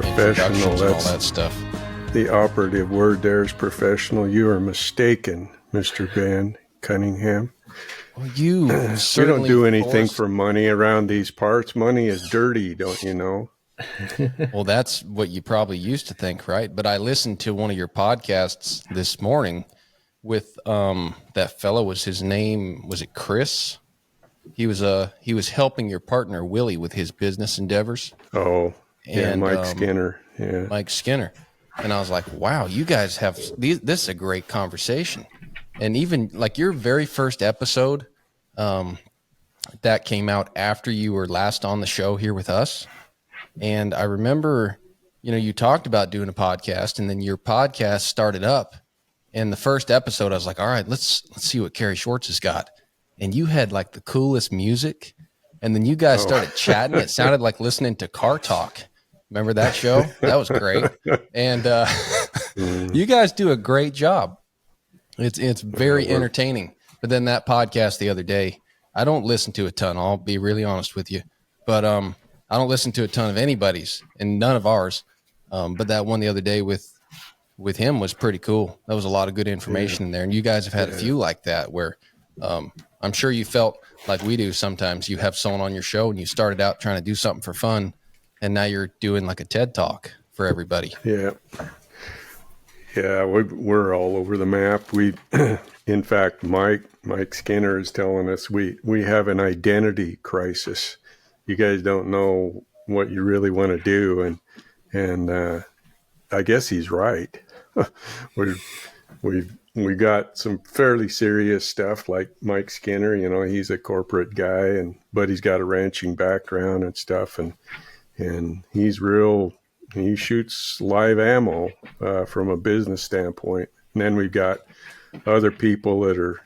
professional. Introductions and all that stuff. The operative word there is professional. You are mistaken, Mr. Van Cunningham. Well, you We don't do anything for money around these parts. Money is dirty, don't you know? Well, that's what you probably used to think, right? But I listened to one of your podcasts this morning with that fellow. Was his name? Was it Chris? He was helping your partner Willie with his business endeavors. Oh, yeah, Mike Skinner. Yeah, Mike Skinner. And I was like, wow, you guys have this is a great conversation. And even like your very first episode that came out after you were last on the show here with us. And I remember, you talked about doing a podcast, and then your podcast started up. And the first episode, I was like, all right, let's see what Cary Schwarz has got. And you had like the coolest music. And then you guys started chatting. It sounded like listening to Car Talk. Remember that show? That was great. And you guys do a great job. It's very entertaining. But then that podcast the other day, I don't listen to a ton. I'll be really honest with you. But I don't listen to a ton of anybody's and none of ours. But that one the other day with him was pretty cool. That was a lot of good information in there. And you guys have had a few like that where I'm sure you felt like we do sometimes. You have someone on your show and you started out trying to do something for fun, and now you're doing like a TED Talk for everybody. Yeah. Yeah, we're all over the map. In fact, Mike Skinner is telling us we have an identity crisis. You guys don't know what you really want to do, and I guess he's right. we got some fairly serious stuff like Mike Skinner. He's a corporate guy, but he's got a ranching background and stuff, and he's real. He shoots live ammo from a business standpoint. And then we've got other people that are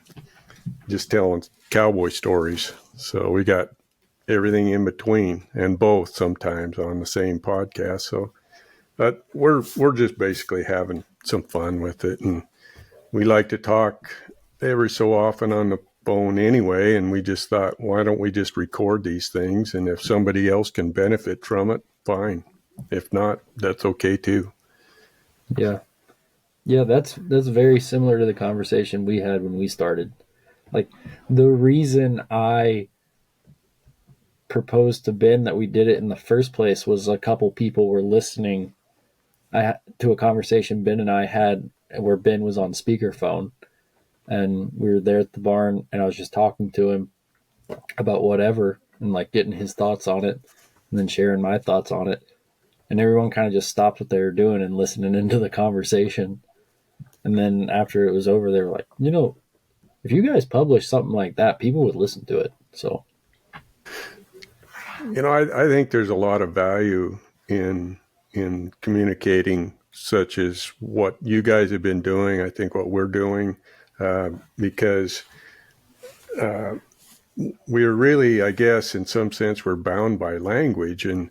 just telling cowboy stories. So we got everything in between and both sometimes on the same podcast. So but we're just basically having some fun with it. And we like to talk every so often on the phone anyway. And we just thought, why don't we just record these things? And if somebody else can benefit from it, fine. If not, that's okay too. Yeah. Yeah, that's very similar to the conversation we had when we started. Like, the reason I proposed to Ben that we did it in the first place was a couple people were listening to a conversation Ben and I had where Ben was on speakerphone, and we were there at the barn, and I was just talking to him about whatever and like getting his thoughts on it and then sharing my thoughts on it. And everyone kind of just stopped what they were doing and listening into the conversation. And then after it was over, they were like, if you guys published something like that, people would listen to it. So, I think there's a lot of value in communicating, such as what you guys have been doing. I think what we're doing, because we're really, I guess, in some sense, we're bound by language. And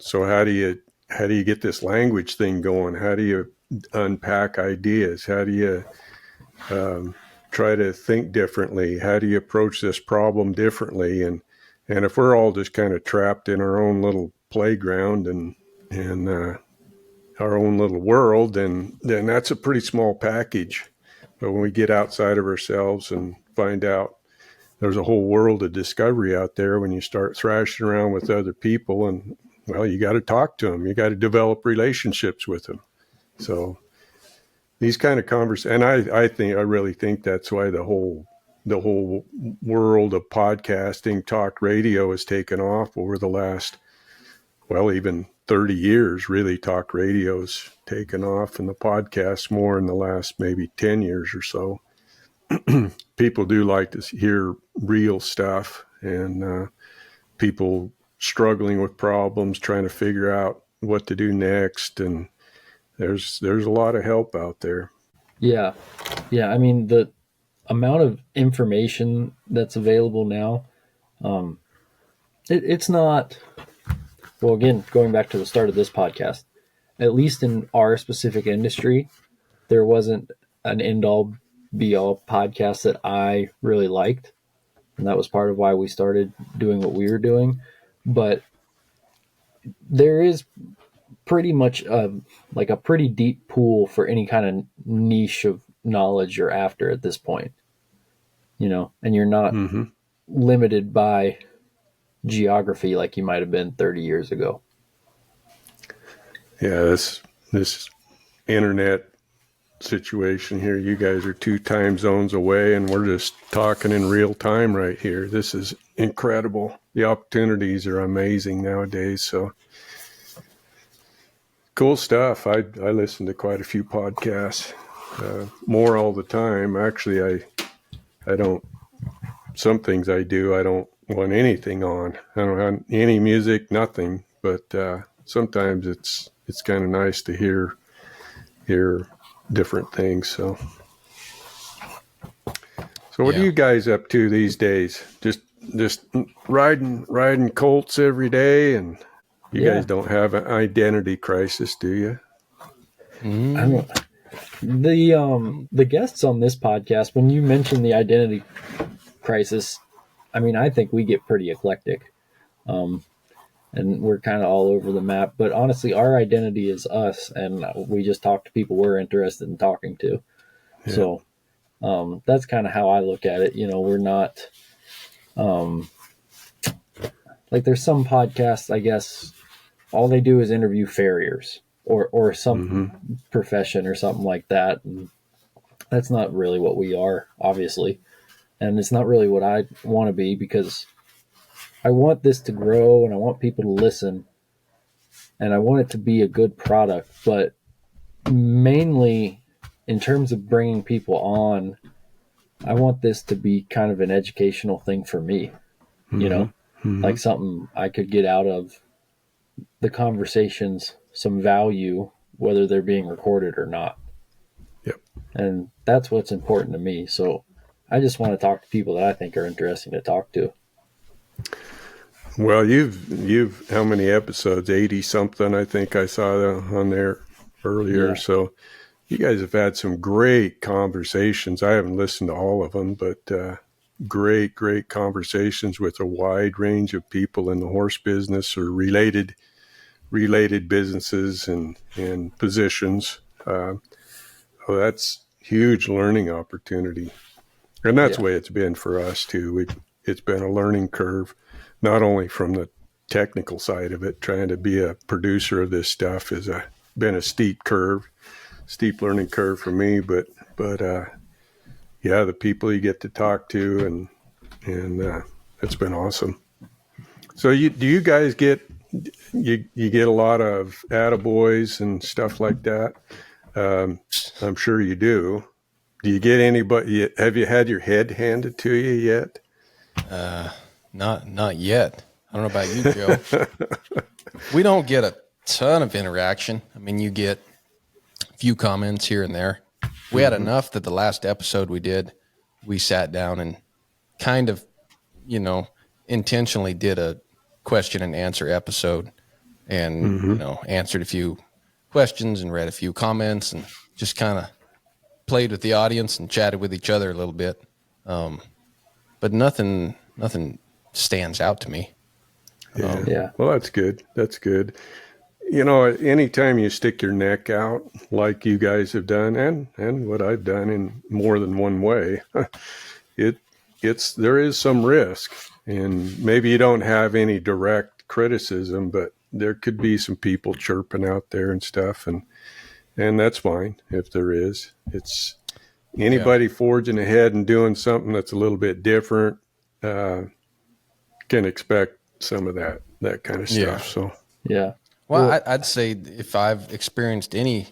so how do you get this language thing going? How do you unpack ideas? How do you try to think differently? How do you approach this problem differently? And if we're all just kind of trapped in our own little playground and our own little world, then that's a pretty small package. But when we get outside of ourselves and find out there's a whole world of discovery out there, when you start thrashing around with other people, and well, you got to talk to them. You got to develop relationships with them. So these kind of conversations, and I really think that's why the whole world of podcasting, talk radio has taken off over the last, well, even 30 years. Really, talk radio's taken off, and the podcast more in the last maybe 10 years or so. People do like to hear real stuff, and people struggling with problems, trying to figure out what to do next. And there's a lot of help out there. Yeah. I mean, the amount of information that's available now, it's not, well, again, going back to the start of this podcast, at least in our specific industry, there wasn't an end-all be-all podcast that I really liked. And that was part of why we started doing what we were doing. But there is pretty much like a pretty deep pool for any kind of niche of knowledge you're after at this point, and you're not limited by geography like you might have been 30 years ago. Yeah, this internet situation here, you guys are 2 time zones away and we're just talking in real time right here. This is incredible. The opportunities are amazing nowadays. So cool stuff. I listen to quite a few podcasts, more all the time. Actually, I don't, some things I do, I don't want anything on. I don't have any music, nothing, but sometimes it's kind of nice to hear different things. So what are you guys up to these days? Just riding colts every day, and you guys don't have an identity crisis, do you? I don't, the guests on this podcast, when you mention the identity crisis, I mean, I think we get pretty eclectic, and we're kind of all over the map. But honestly, our identity is us, and we just talk to people we're interested in talking to. Yeah. So that's kind of how I look at it. We're not like there's some podcasts, I guess, all they do is interview farriers or some profession or something like that. And that's not really what we are, obviously. And it's not really what I want to be, because I want this to grow and I want people to listen and I want it to be a good product. But mainly in terms of bringing people on, I want this to be kind of an educational thing for me, like something I could get out of the conversations, some value, whether they're being recorded or not. Yep. And that's what's important to me. So I just want to talk to people that I think are interesting to talk to. Well, you've how many episodes? 80 something, I think I saw on there earlier. Yeah. So you guys have had some great conversations. I haven't listened to all of them, but great conversations with a wide range of people in the horse business or related businesses and positions. That's huge learning opportunity. And that's the way it's been for us too. It's been a learning curve, not only from the technical side of it. Trying to be a producer of this stuff has been a steep learning curve for me. But the people you get to talk to and it's been awesome. So do you guys get a lot of attaboys and stuff like that? I'm sure you do. Do you get anybody? Have you had your head handed to you yet? Not yet. I don't know about you, Joe. We don't get a ton of interaction. I mean, you get a few comments here and there. We had enough that the last episode we sat down and kind of, intentionally did a question and answer episode and, answered a few questions and read a few comments and just kind of played with the audience and chatted with each other a little bit. But nothing stands out to me. Yeah. Well, that's good. Anytime you stick your neck out like you guys have done and what I've done in more than one way, there is some risk, and maybe you don't have any direct criticism, but there could be some people chirping out there and stuff. And that's fine if there is. It's anybody forging ahead and doing something that's a little bit different can expect some of that kind of stuff. Yeah. So Well, I'd say if I've experienced any,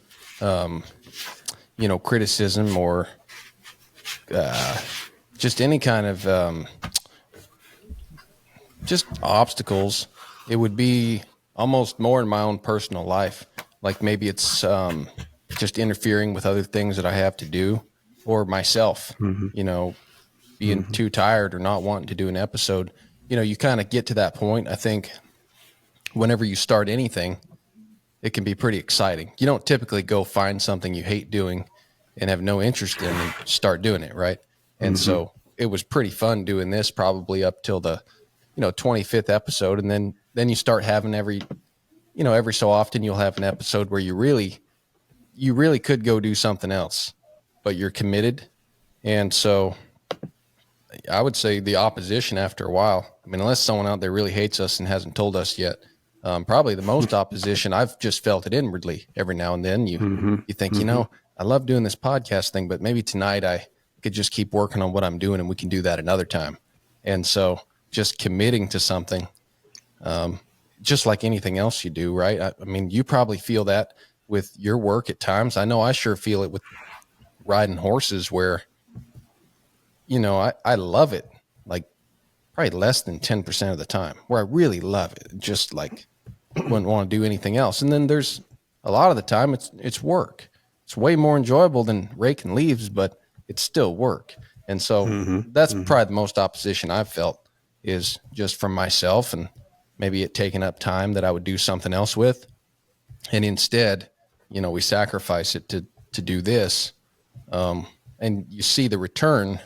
criticism or just any kind of just obstacles, it would be almost more in my own personal life. Like maybe it's just interfering with other things that I have to do, or myself, being too tired or not wanting to do an episode. You kind of get to that point. I think whenever you start anything, it can be pretty exciting. You don't typically go find something you hate doing and have no interest in and start doing it, right? And so it was pretty fun doing this probably up till the 25th episode, and then you start having every every so often you'll have an episode where you really could go do something else, but you're committed. And so I would say the opposition after a while, I mean, unless someone out there really hates us and hasn't told us yet, probably the most opposition, I've just felt it inwardly every now and then. You think, I love doing this podcast thing, but maybe tonight I could just keep working on what I'm doing and we can do that another time. And so just committing to something, just like anything else you do, right? I mean, you probably feel that with your work at times. I know I sure feel it with riding horses where, I love it, like probably less than 10% of the time, where I really love it, just like wouldn't want to do anything else. And then there's a lot of the time it's work. It's way more enjoyable than raking leaves, but it's still work. And so that's probably the most opposition I've felt, is just from myself and maybe it taking up time that I would do something else with. And instead, we sacrifice it to do this. And you see the return,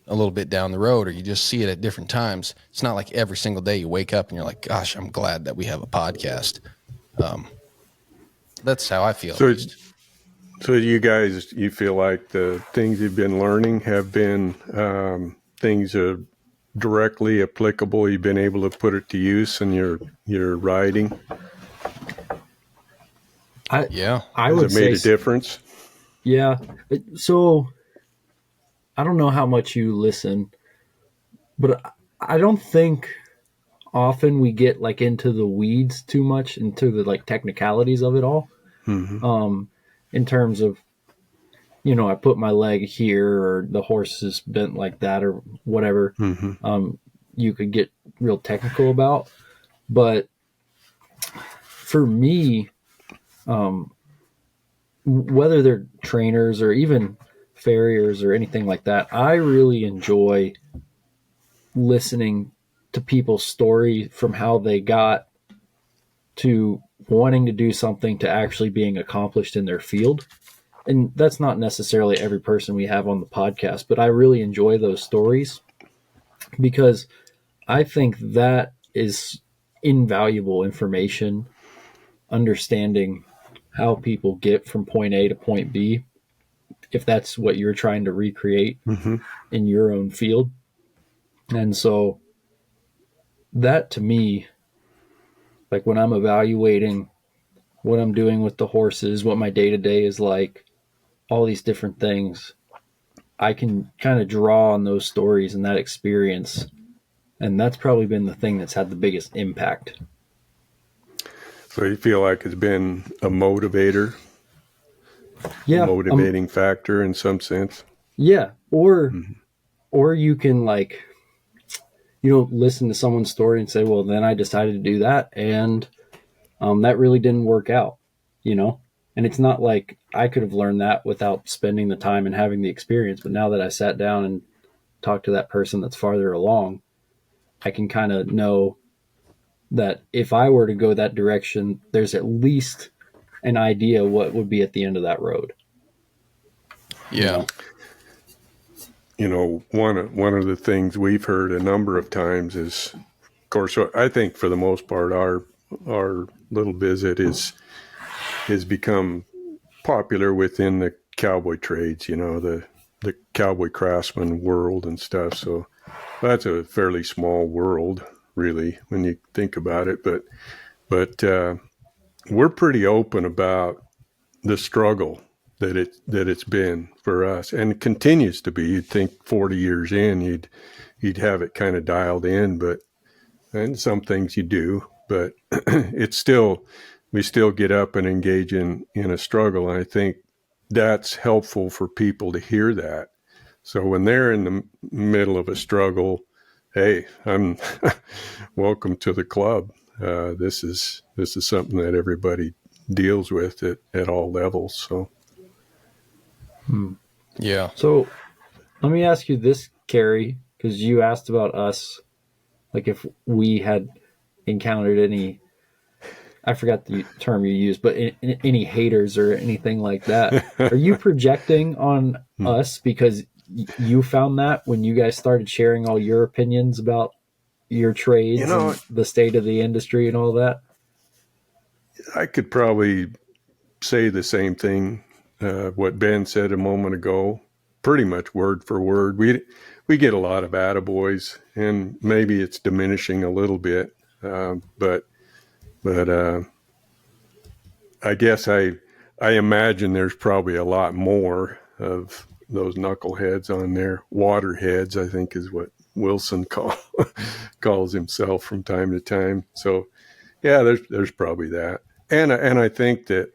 a little bit down the road, or you just see it at different times. It's not like every single day you wake up and you're like, gosh, I'm glad that we have a podcast. That's how I feel. So you guys, you feel like the things you've been learning have been things that are directly applicable. You've been able to put it to use in your writing. I would Has it made a difference? Yeah. So I don't know how much you listen, but I don't think often we get like into the weeds too much, into the like technicalities of it all. In terms of, I put my leg here, or the horse is bent like that, or whatever. You could get real technical about, but for me, whether they're trainers or even farriers or anything like that, I really enjoy listening to people's story from how they got to wanting to do something to actually being accomplished in their field. And that's not necessarily every person we have on the podcast, but I really enjoy those stories because I think that is invaluable information, understanding how people get from point A to point B, if that's what you're trying to recreate in your own field. And so that, to me, like when I'm evaluating what I'm doing with the horses, what my day-to-day is like, all these different things, I can kind of draw on those stories and that experience. And that's probably been the thing that's had the biggest impact. So you feel like it's been a motivator? Yeah. A motivating factor in some sense? Yeah. Or you can like, listen to someone's story and say, well, then I decided to do that. And that really didn't work out, and it's not like I could have learned that without spending the time and having the experience. But now that I sat down and talked to that person that's farther along, I can kind of know that if I were to go that direction, there's at least an idea what would be at the end of that road. Yeah. One of the things we've heard a number of times is, of course, I think for the most part, our little visit has become popular within the cowboy trades, the cowboy craftsman world and stuff. So that's a fairly small world, really, when you think about it. But we're pretty open about the struggle that it's been for us, and it continues to be. You'd think 40 years in, you'd have it kind of dialed in, and some things you do, but it's still, we still get up and engage in a struggle. And I think that's helpful for people to hear that. So when they're in the middle of a struggle, hey, I'm welcome to the club. This is something that everybody deals with at all levels. So. Yeah. So let me ask you this, Cary, because you asked about us, like if we had encountered any, I forgot the term you used, but any haters or anything like that. Are you projecting on us because you found that when you guys started sharing all your opinions about your trades You know, and the state of the industry and all that? I could probably say the same thing, what Ben said a moment ago, pretty much word for word. We get a lot of attaboys, and maybe it's diminishing a little bit, but I guess I imagine there's probably a lot more of those knuckleheads on there. Waterheads, I think, is what Wilson calls himself from time to time. So, yeah, there's probably that, and I think that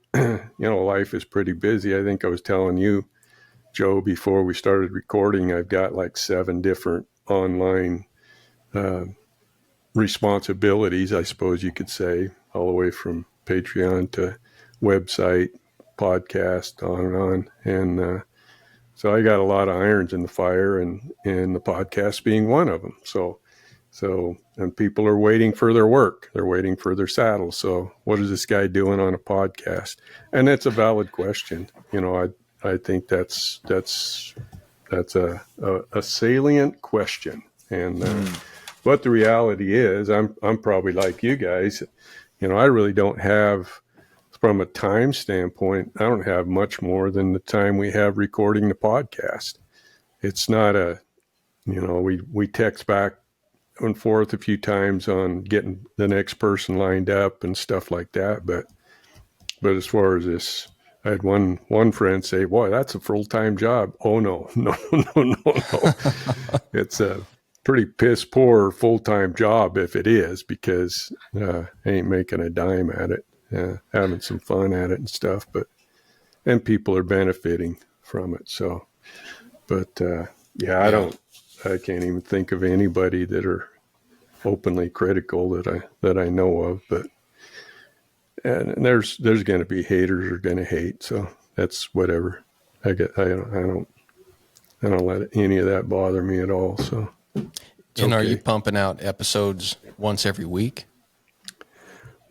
life is pretty busy. I think I was telling you, Joe, before we started recording, I've got like 7 different online responsibilities, I suppose you could say, all the way from Patreon to website, podcast, on and on. And so I got a lot of irons in the fire, and the podcast being one of them. So, and people are waiting for their work. They're waiting for their saddle. So what is this guy doing on a podcast? And that's a valid question. I think that's a salient question. And but the reality is, I'm probably like you guys. I really don't have, from a time standpoint, I don't have much more than the time we have recording the podcast. It's not we text back and forth a few times on getting the next person lined up and stuff like that. But as far as this, I had one friend say, "Boy, that's a full-time job." Oh no. It's a pretty piss poor full-time job if it is, because I ain't making a dime at it. Having some fun at it and stuff, and people are benefiting from it. So, but I can't even think of anybody that are openly critical that I know of. But and there's going to be haters who are going to hate. So that's whatever. I don't let any of that bother me at all. So. And are you pumping out episodes once every week?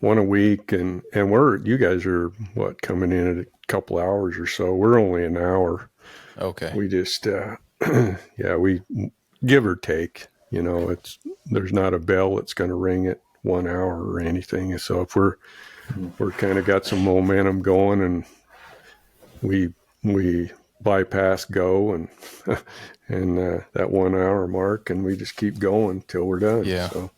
One a week, and you guys are coming in at a couple hours or so. We're only an hour. Okay. We just we give or take. There's not a bell that's going to ring at 1 hour or anything. So if we're kind of got some momentum going, and we bypass go and that 1 hour mark, and we just keep going till we're done. Yeah. So.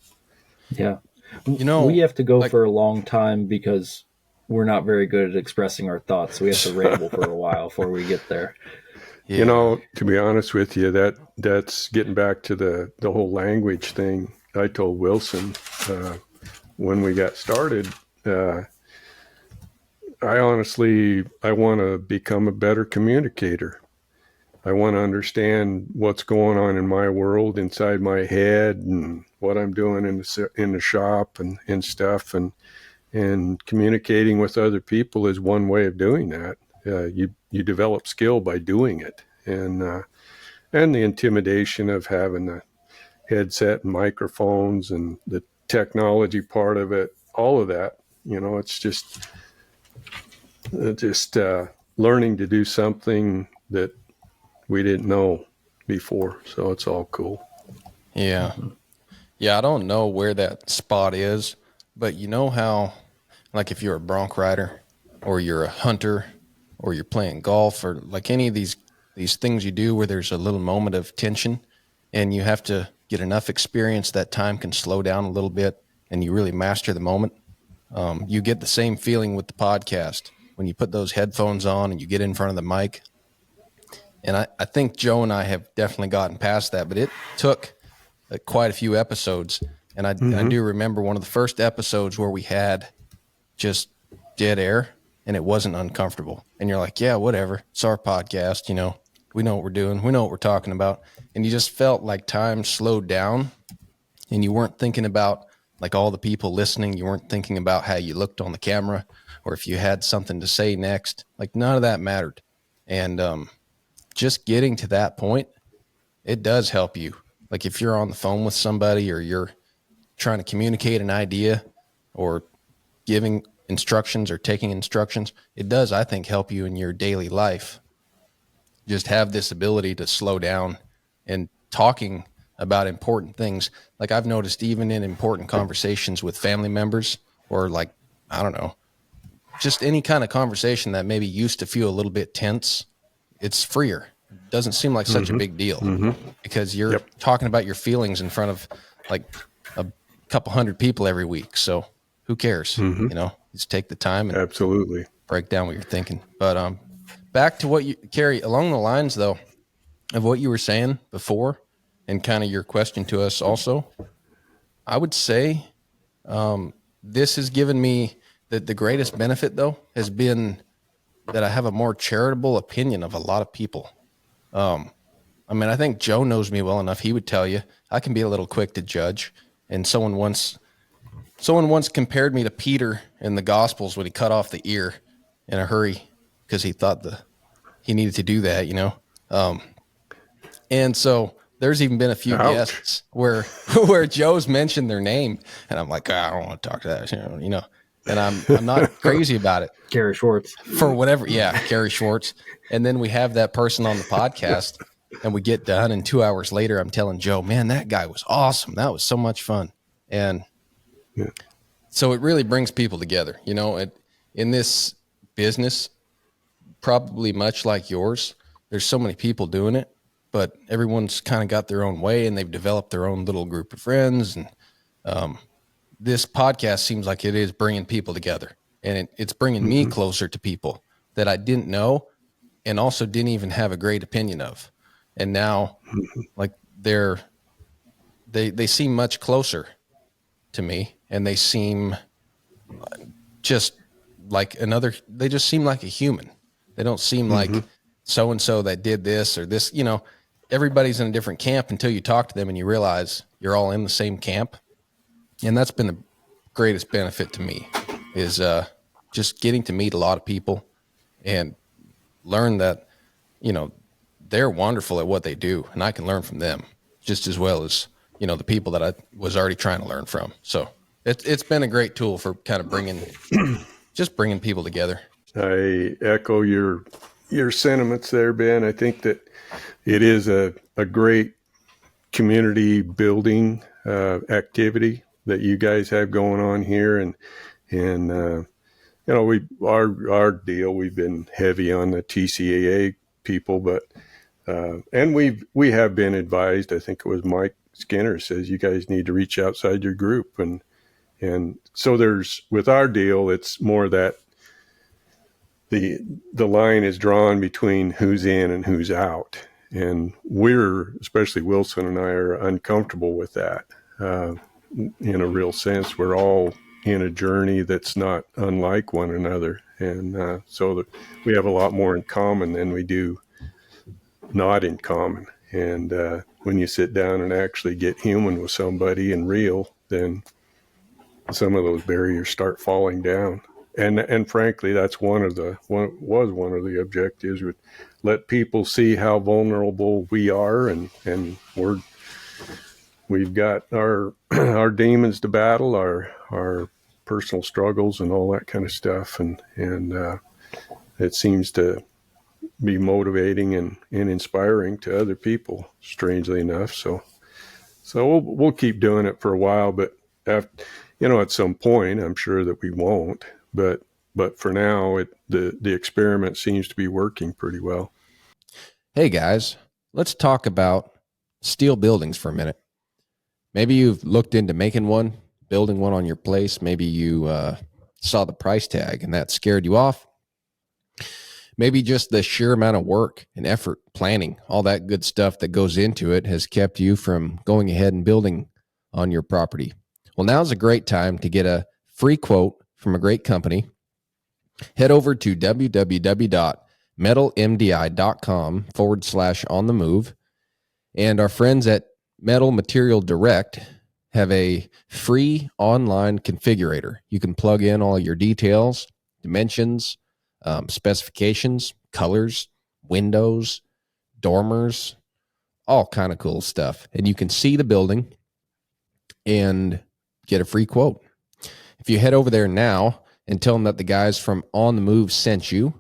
Yeah. We have to go for a long time because we're not very good at expressing our thoughts. So we have to ramble for a while before we get there. Yeah. To be honest with you, that's getting back to the whole language thing. I told Wilson when we got started, I want to become a better communicator. I want to understand what's going on in my world, inside my head, and what I'm doing in the shop and stuff, and communicating with other people is one way of doing that. You develop skill by doing it, and the intimidation of having the headset and microphones and the technology part of it, all of that. It's just learning to do something that we didn't know before. So it's all cool. Yeah. Yeah, I don't know where that spot is, but you know how, like if you're a bronc rider or you're a hunter or you're playing golf or like any of these things you do where there's a little moment of tension and you have to get enough experience that time can slow down a little bit and you really master the moment. You get the same feeling with the podcast when you put those headphones on and you get in front of the mic. And I think Joe and I have definitely gotten past that, but it took quite a few episodes. And I do remember one of the first episodes where we had just dead air and it wasn't uncomfortable. And you're like, yeah, whatever. It's our podcast. We know what we're doing. We know what we're talking about. And you just felt like time slowed down and you weren't thinking about like all the people listening. You weren't thinking about how you looked on the camera or if you had something to say next. Like none of that mattered. And, just getting to that point, it does help you. Like if you're on the phone with somebody or you're trying to communicate an idea or giving instructions or taking instructions, it does, I think, help you in your daily life. Just have this ability to slow down, and talking about important things. Like I've noticed even in important conversations with family members, or like, I don't know, just any kind of conversation that maybe used to feel a little bit tense, it's freer. It doesn't seem like such a big deal because you're talking about your feelings in front of like a couple hundred people every week. So who cares? You know, just take the time and Absolutely. break down what you're thinking. But back to what you, Cary, along the lines though of what you were saying before and kind of your question to us also, I would say this has given me the greatest benefit though has been that I have a more charitable opinion of a lot of people. I mean, I think Joe knows me well enough. He would tell you I can be a little quick to judge. And someone once compared me to Peter in the Gospels when he cut off the ear in a hurry because he thought he needed to do that, you know? And so there's even been a few guests where Joe's mentioned their name and I'm like, I don't want to talk to that, you know, and I'm not crazy about it. Cary Schwarz. For whatever. Yeah. Cary Schwarz. And then we have that person on the podcast and we get done. And 2 hours later, I'm telling Joe, man, that guy was awesome. That was so much fun. And so it really brings people together, you know, in this business, probably much like yours, there's so many people doing it, but everyone's kind of got their own way and they've developed their own little group of friends. And this podcast seems like it is bringing people together, and it's bringing me closer to people that I didn't know and also didn't even have a great opinion of. And now like they seem much closer to me, and they seem just like they just seem like a human. They don't seem like so-and-so that did this or this, you know, everybody's in a different camp until you talk to them and you realize you're all in the same camp. And that's been the greatest benefit to me is just getting to meet a lot of people and learn that, you know, they're wonderful at what they do and I can learn from them just as well as, you know, the people that I was already trying to learn from. So it's been a great tool for kind of bringing people together. I echo your sentiments there, Ben. I think that it is a great community building activity that you guys have going on here, and you know, our deal, we've been heavy on the TCAA people, but and we have been advised. I think it was Mike Skinner says you guys need to reach outside your group, and so there's with our deal, it's more that the line is drawn between who's in and who's out. And especially Wilson and I are uncomfortable with that. In a real sense, we're all in a journey that's not unlike one another. And so we have a lot more in common than we do not in common. And when you sit down and actually get human with somebody and real, then some of those barriers start falling down. And frankly, that's one of the objectives, would let people see how vulnerable we are, and we've got our demons to battle, our personal struggles and all that kind of stuff, and it seems to be motivating and inspiring to other people, strangely enough. So we'll keep doing it for a while, but at some point, I'm sure that we won't. But for now, the experiment seems to be working pretty well. Hey guys, let's talk about steel buildings for a minute. Maybe you've looked into building one on your place. Maybe you saw the price tag and that scared you off. Maybe just the sheer amount of work and effort, planning, all that good stuff that goes into it has kept you from going ahead and building on your property. Well, now's a great time to get a free quote from a great company. Head over to www.metalmdi.com/on-the-move. And our friends at Metal Material Direct have a free online configurator. You can plug in all your details, dimensions, specifications, colors, windows, dormers, all kind of cool stuff. And you can see the building and get a free quote. If you head over there now and tell them that the guys from On the Move sent you,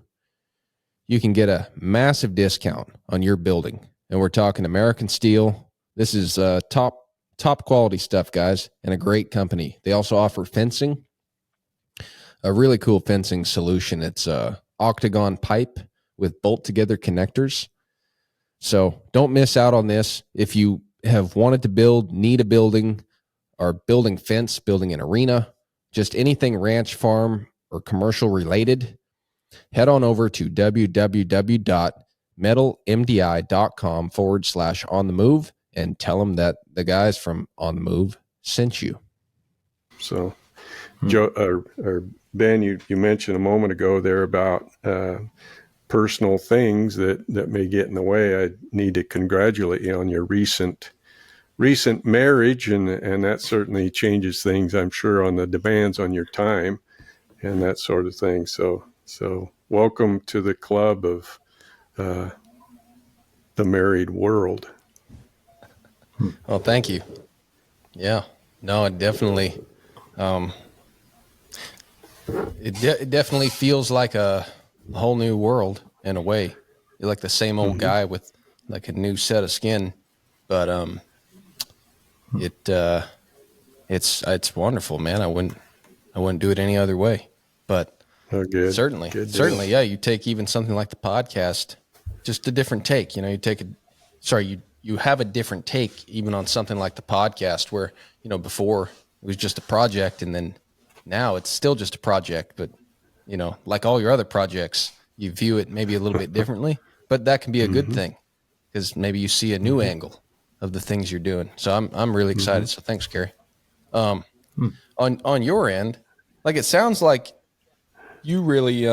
you can get a massive discount on your building. And we're talking American steel, This is top quality stuff, guys, and a great company. They also offer fencing, a really cool fencing solution. It's a octagon pipe with bolt together connectors. So don't miss out on this. If you have wanted to build, need a building, or building fence, building an arena, just anything ranch, farm, or commercial related, head on over to www.metalmdi.com/on the move and tell them that the guys from On the Move sent you. So, Joe, or Ben, you mentioned a moment ago there about personal things that may get in the way. I need to congratulate you on your recent marriage, and that certainly changes things, I'm sure, on the demands on your time and that sort of thing. So welcome to the club of the married world. Oh, thank you. Yeah, no, it definitely, it definitely feels like a whole new world in a way. You're like the same old guy with like a new set of skin, but it's wonderful, man. I wouldn't do it any other way. But good. Certainly, yeah. You take even something like the podcast, just a different take. You know, you have a different take even on something like the podcast, where before it was just a project, and then now it's still just a project. But like all your other projects, you view it maybe a little bit differently. But that can be a good thing, because maybe you see a new angle of the things you're doing. So I'm really excited. So thanks, Cary. On your end, like it sounds like you really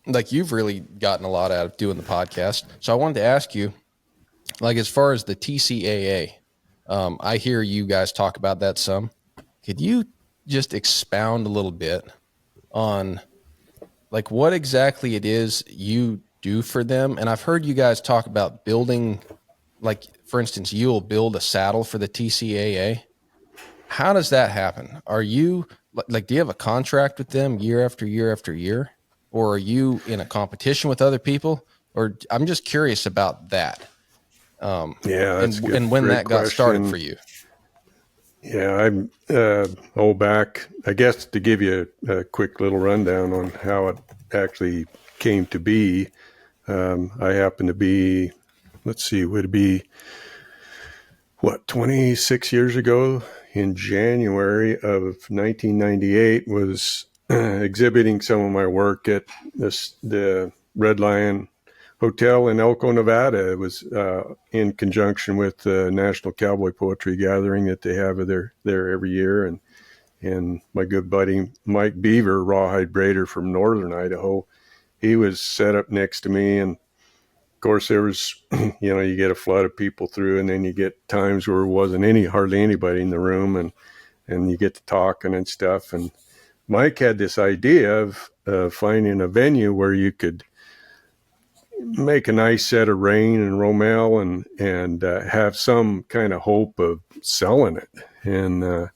like you've really gotten a lot out of doing the podcast. So I wanted to ask you, like, as far as the TCAA, I hear you guys talk about that some. Could you just expound a little bit on like what exactly it is you do for them? And I've heard you guys talk about building, like, for instance, you'll build a saddle for the TCAA. How does that happen? Are you like, do you have a contract with them year after year after year? Or are you in a competition with other people? Or I'm just curious about that. That's good. And when Great that got started question. for you. Yeah, I'm back, I guess, to give you a quick little rundown on how it actually came to be. I happen to be, let's see, would it be, 26 years ago in January of 1998 was exhibiting some of my work at the Red Lion Hotel in Elko, Nevada. It was in conjunction with the National Cowboy Poetry Gathering that they have there every year. And my good buddy Mike Beaver, rawhide braider from northern Idaho, he was set up next to me. And of course, there was, you get a flood of people through, and then you get times where there wasn't hardly anybody in the room, and you get to talking and stuff. And Mike had this idea of finding a venue where you could make a nice set of rain and romal and have some kind of hope of selling it. And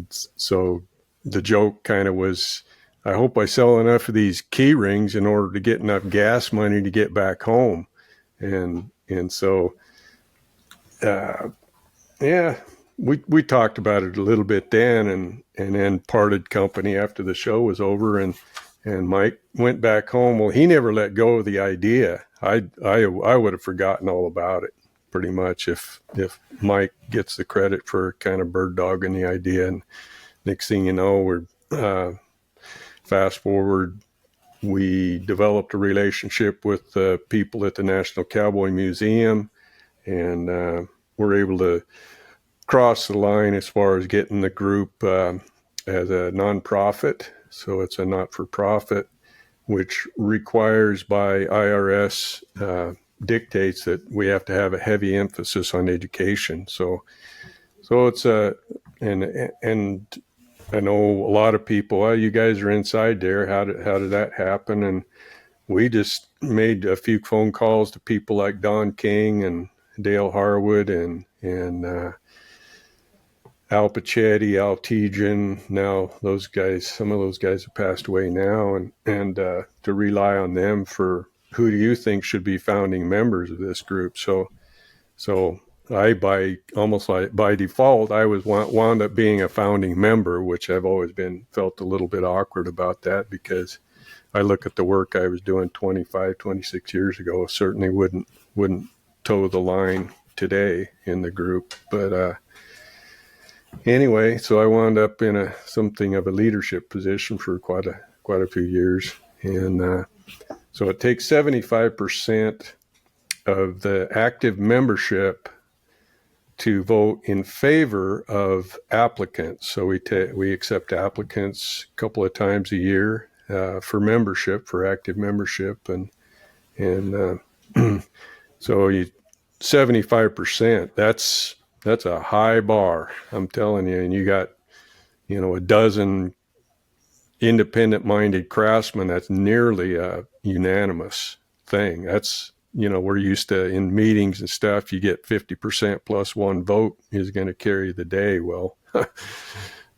so the joke kind of was, I hope I sell enough of these key rings in order to get enough gas money to get back home. And so, we talked about it a little bit then, and then parted company after the show was over, and Mike went back home. Well, he never let go of the idea. I would have forgotten all about it pretty much if Mike gets the credit for kind of bird dogging the idea. And next thing you know, we're fast forward, we developed a relationship with the people at the National Cowboy Museum, and we're able to cross the line as far as getting the group as a nonprofit. So it's a not-for-profit, which requires by IRS dictates that we have to have a heavy emphasis on education. So it's and I know a lot of people, well, you guys are inside there. How did that happen? And we just made a few phone calls to people like Don King and Dale Harwood and Al Pachetti, Al Tejan. Now those guys, some of those guys have passed away now, and to rely on them for who do you think should be founding members of this group. So by almost like by default, I was wound up being a founding member, which I've always felt a little bit awkward about that, because I look at the work I was doing 25, 26 years ago, certainly wouldn't toe the line today in the group. But anyway, so I wound up in something of a leadership position for quite a few years. And so it takes 75% of the active membership to vote in favor of applicants. So we accept applicants a couple of times a year for membership, for active membership, and so 75%. That's a high bar, I'm telling you. And you got a dozen independent-minded craftsmen. That's nearly a unanimous thing. That's we're used to in meetings and stuff, you get 50% plus one vote is going to carry the day. Well,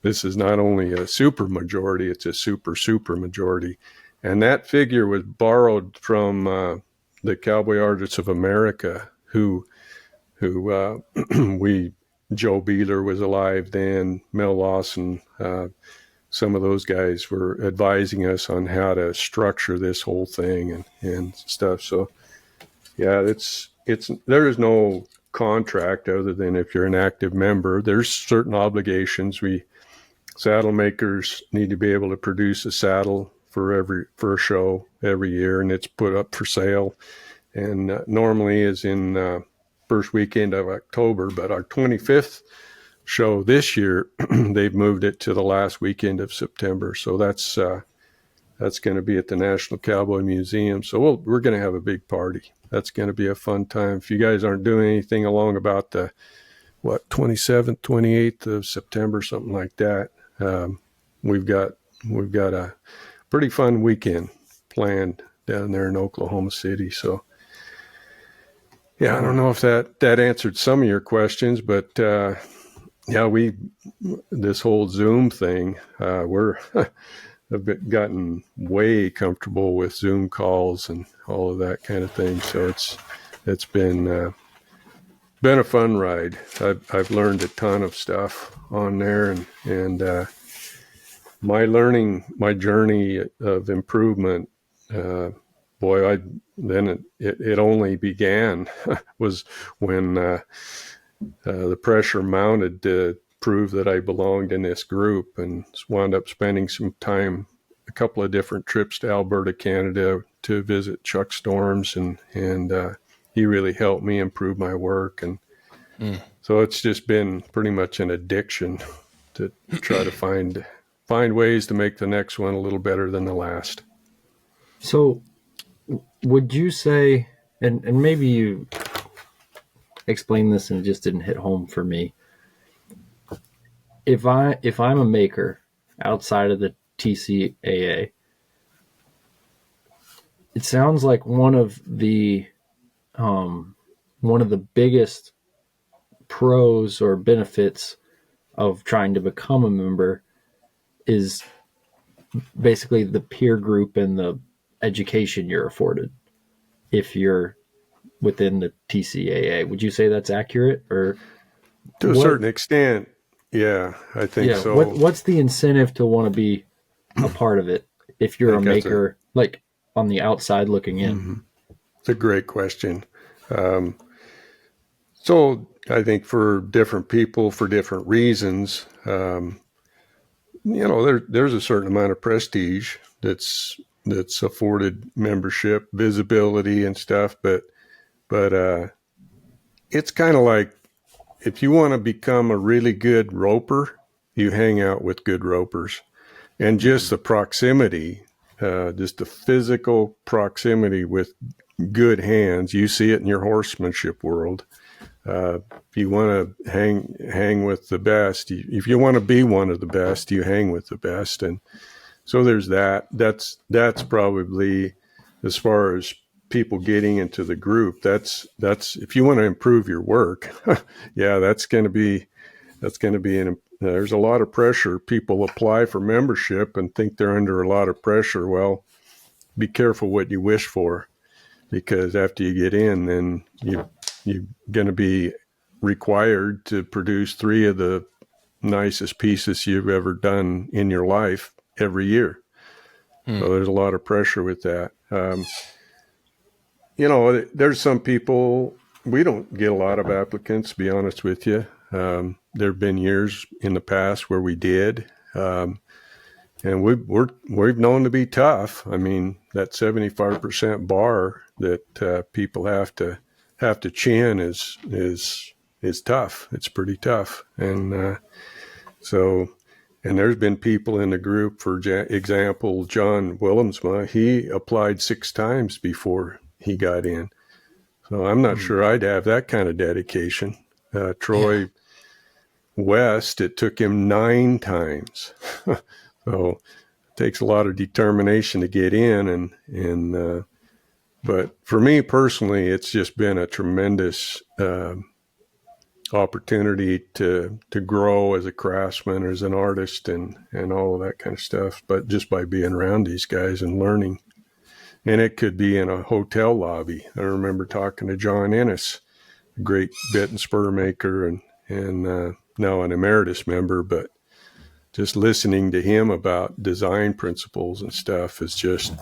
this is not only a super majority, it's a super majority. And that figure was borrowed from the Cowboy Artists of America, who Joe Beeler was alive then, Mel Lawson, some of those guys were advising us on how to structure this whole thing and stuff. So yeah, there is no contract other than if you're an active member. There's certain obligations. Saddle makers need to be able to produce a saddle for a show every year, and it's put up for sale. And normally is in first weekend of October, but our 25th show this year, they've moved it to the last weekend of September. So that's going to be at the National Cowboy Museum. So we're going to have a big party. That's going to be a fun time. If you guys aren't doing anything along about the 27th, 28th of September, something like that, we've got a pretty fun weekend planned down there in Oklahoma City. So yeah, I don't know if that answered some of your questions, but yeah, this whole Zoom thing, I've gotten way comfortable with Zoom calls and all of that kind of thing. So it's been a fun ride. I've learned a ton of stuff on there, and my journey of improvement, boy, it only began was when the pressure mounted to prove that I belonged in this group, and wound up spending some time, a couple of different trips to Alberta, Canada, to visit Chuck Storms, and he really helped me improve my work. And so it's just been pretty much an addiction to try to find ways to make the next one a little better than the last. So would you say, and maybe you explained this and it just didn't hit home for me, if I'm a maker outside of the TCAA, it sounds like one of the biggest pros or benefits of trying to become a member is basically the peer group and the education you're afforded if you're within the TCAA. Would you say that's accurate? Or to a certain extent, yeah, I think so. What's the incentive to want to be a part of it if you're a maker, like on the outside looking in? Mm-hmm. It's a great question. So I think for different people, for different reasons, there's a certain amount of prestige that's afforded membership, visibility and stuff, but it's kind of like, if you want to become a really good roper, you hang out with good ropers. And just the proximity, just the physical proximity with good hands, you see it in your horsemanship world. If you want to hang with the best, if you want to be one of the best, you hang with the best. And so there's that. That's probably, as far as people getting into the group, that's if you want to improve your work, yeah, there's a lot of pressure. People apply for membership and think they're under a lot of pressure. Well, be careful what you wish for, because after you get in, then you're going to be required to produce 3 of the nicest pieces you've ever done in your life every year. So there's a lot of pressure with that. There's some people, we don't get a lot of applicants, to be honest with you. There have been years in the past where we did. And we've known to be tough. I mean, that 75% bar that people have to chin is tough. It's pretty tough. And and there's been people in the group, for example, John Willemsma, he applied 6 times before he got in. So I'm not sure I'd have that kind of dedication. Troy West, it took him 9 times. So it takes a lot of determination to get in. But for me personally, it's just been a tremendous opportunity to grow as a craftsman, as an artist, and all of that kind of stuff. But just by being around these guys and learning. And it could be in a hotel lobby. I remember talking to John Ennis, a great bit and spur maker, and now an emeritus member, but just listening to him about design principles and stuff is just,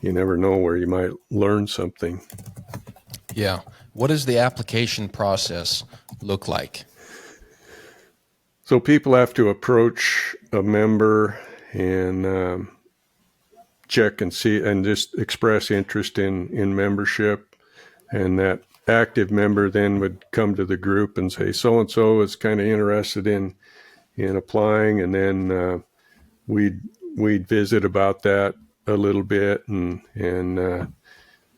you never know where you might learn something. Yeah. What does the application process look like? So people have to approach a member and check and see and just express interest in membership. And that active member then would come to the group and say, so-and-so is kind of interested in applying. And then we'd visit about that a little bit. And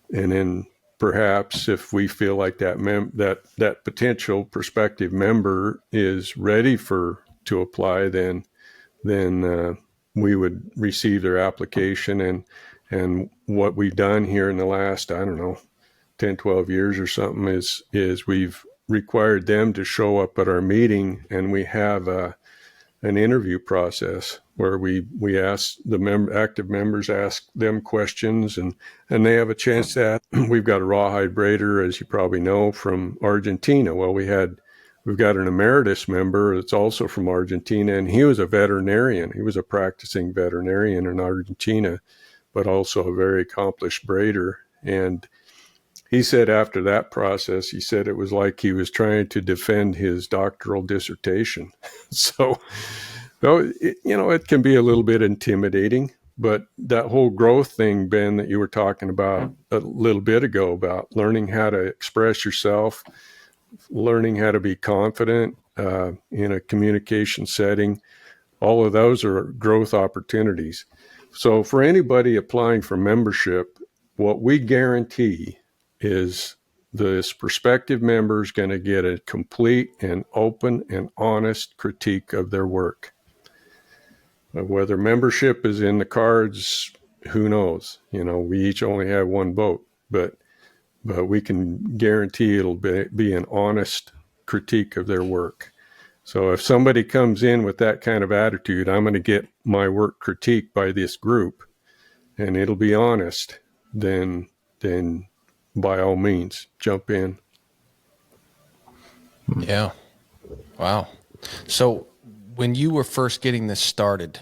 then perhaps if we feel like that potential prospective member is ready to apply, then we would receive their application. And what we've done here in the last, 10, 12 years or something is we've required them to show up at our meeting, and we have an interview process where we ask the active members, ask them questions, and they have a chance to ask. We've got a rawhide braider, as you probably know, from Argentina. Well, we've got an emeritus member that's also from Argentina, and he was a veterinarian. He was a practicing veterinarian in Argentina, but also a very accomplished braider. And he said after that process, he said it was like he was trying to defend his doctoral dissertation. So, it can be a little bit intimidating, but that whole growth thing, Ben, that you were talking about a little bit ago, about learning how to express yourself, learning how to be confident in a communication setting, all of those are growth opportunities. So for anybody applying for membership, what we guarantee is this prospective member is going to get a complete and open and honest critique of their work. Whether membership is in the cards, who knows? We each only have one vote, but we can guarantee it'll be an honest critique of their work. So if somebody comes in with that kind of attitude, I'm going to get my work critiqued by this group, and it'll be honest, then by all means, jump in. Yeah. Wow. So when you were first getting this started,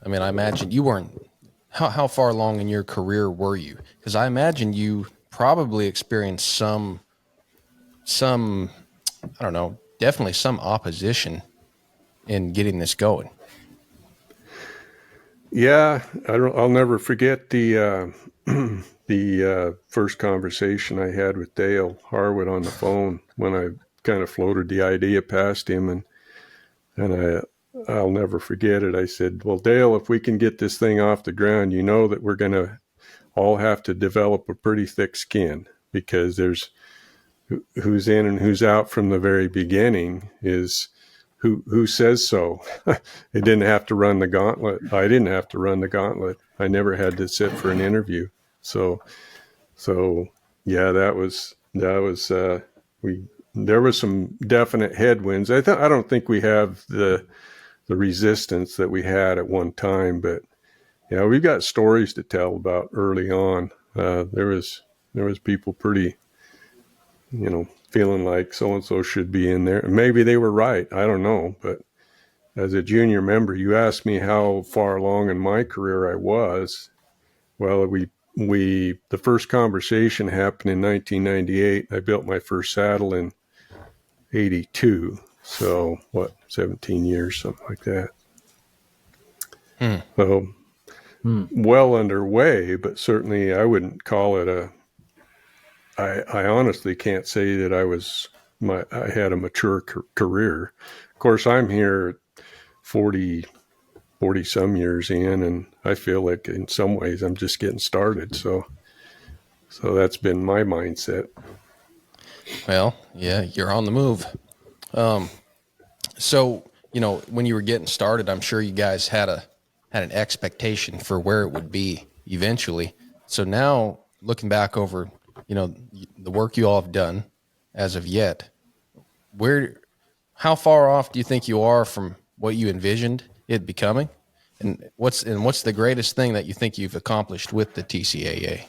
I imagine you weren't, how far along in your career were you? Because I imagine you probably experienced some, definitely some opposition in getting this going. Yeah, I'll never forget the first conversation I had with Dale Harwood on the phone when I kind of floated the idea past him, and I'll never forget it. I said, well, Dale, if we can get this thing off the ground, that we're going to all have to develop a pretty thick skin, because there's who's in and who's out from the very beginning is who says so. It didn't have to run the gauntlet. I didn't have to run the gauntlet. I never had to sit for an interview. So yeah, there was some definite headwinds. I don't think we have the resistance that we had at one time, but yeah, we've got stories to tell about early on. There was people pretty, feeling like so-and-so should be in there. And maybe they were right. I don't know. But as a junior member, you asked me how far along in my career I was. Well, the first conversation happened in 1998. I built my first saddle in 82. So 17 years, something like that. So well underway, but certainly I wouldn't call it I honestly can't say that I had a mature career. Of course, I'm here 40 some years in, and I feel like in some ways I'm just getting started. So that's been my mindset. Well, yeah, you're on the move. So, when you were getting started, I'm sure you guys had an expectation for where it would be eventually. So now looking back over, the work you all have done as of yet, how far off do you think you are from what you envisioned it becoming? And what's the greatest thing that you think you've accomplished with the TCAA?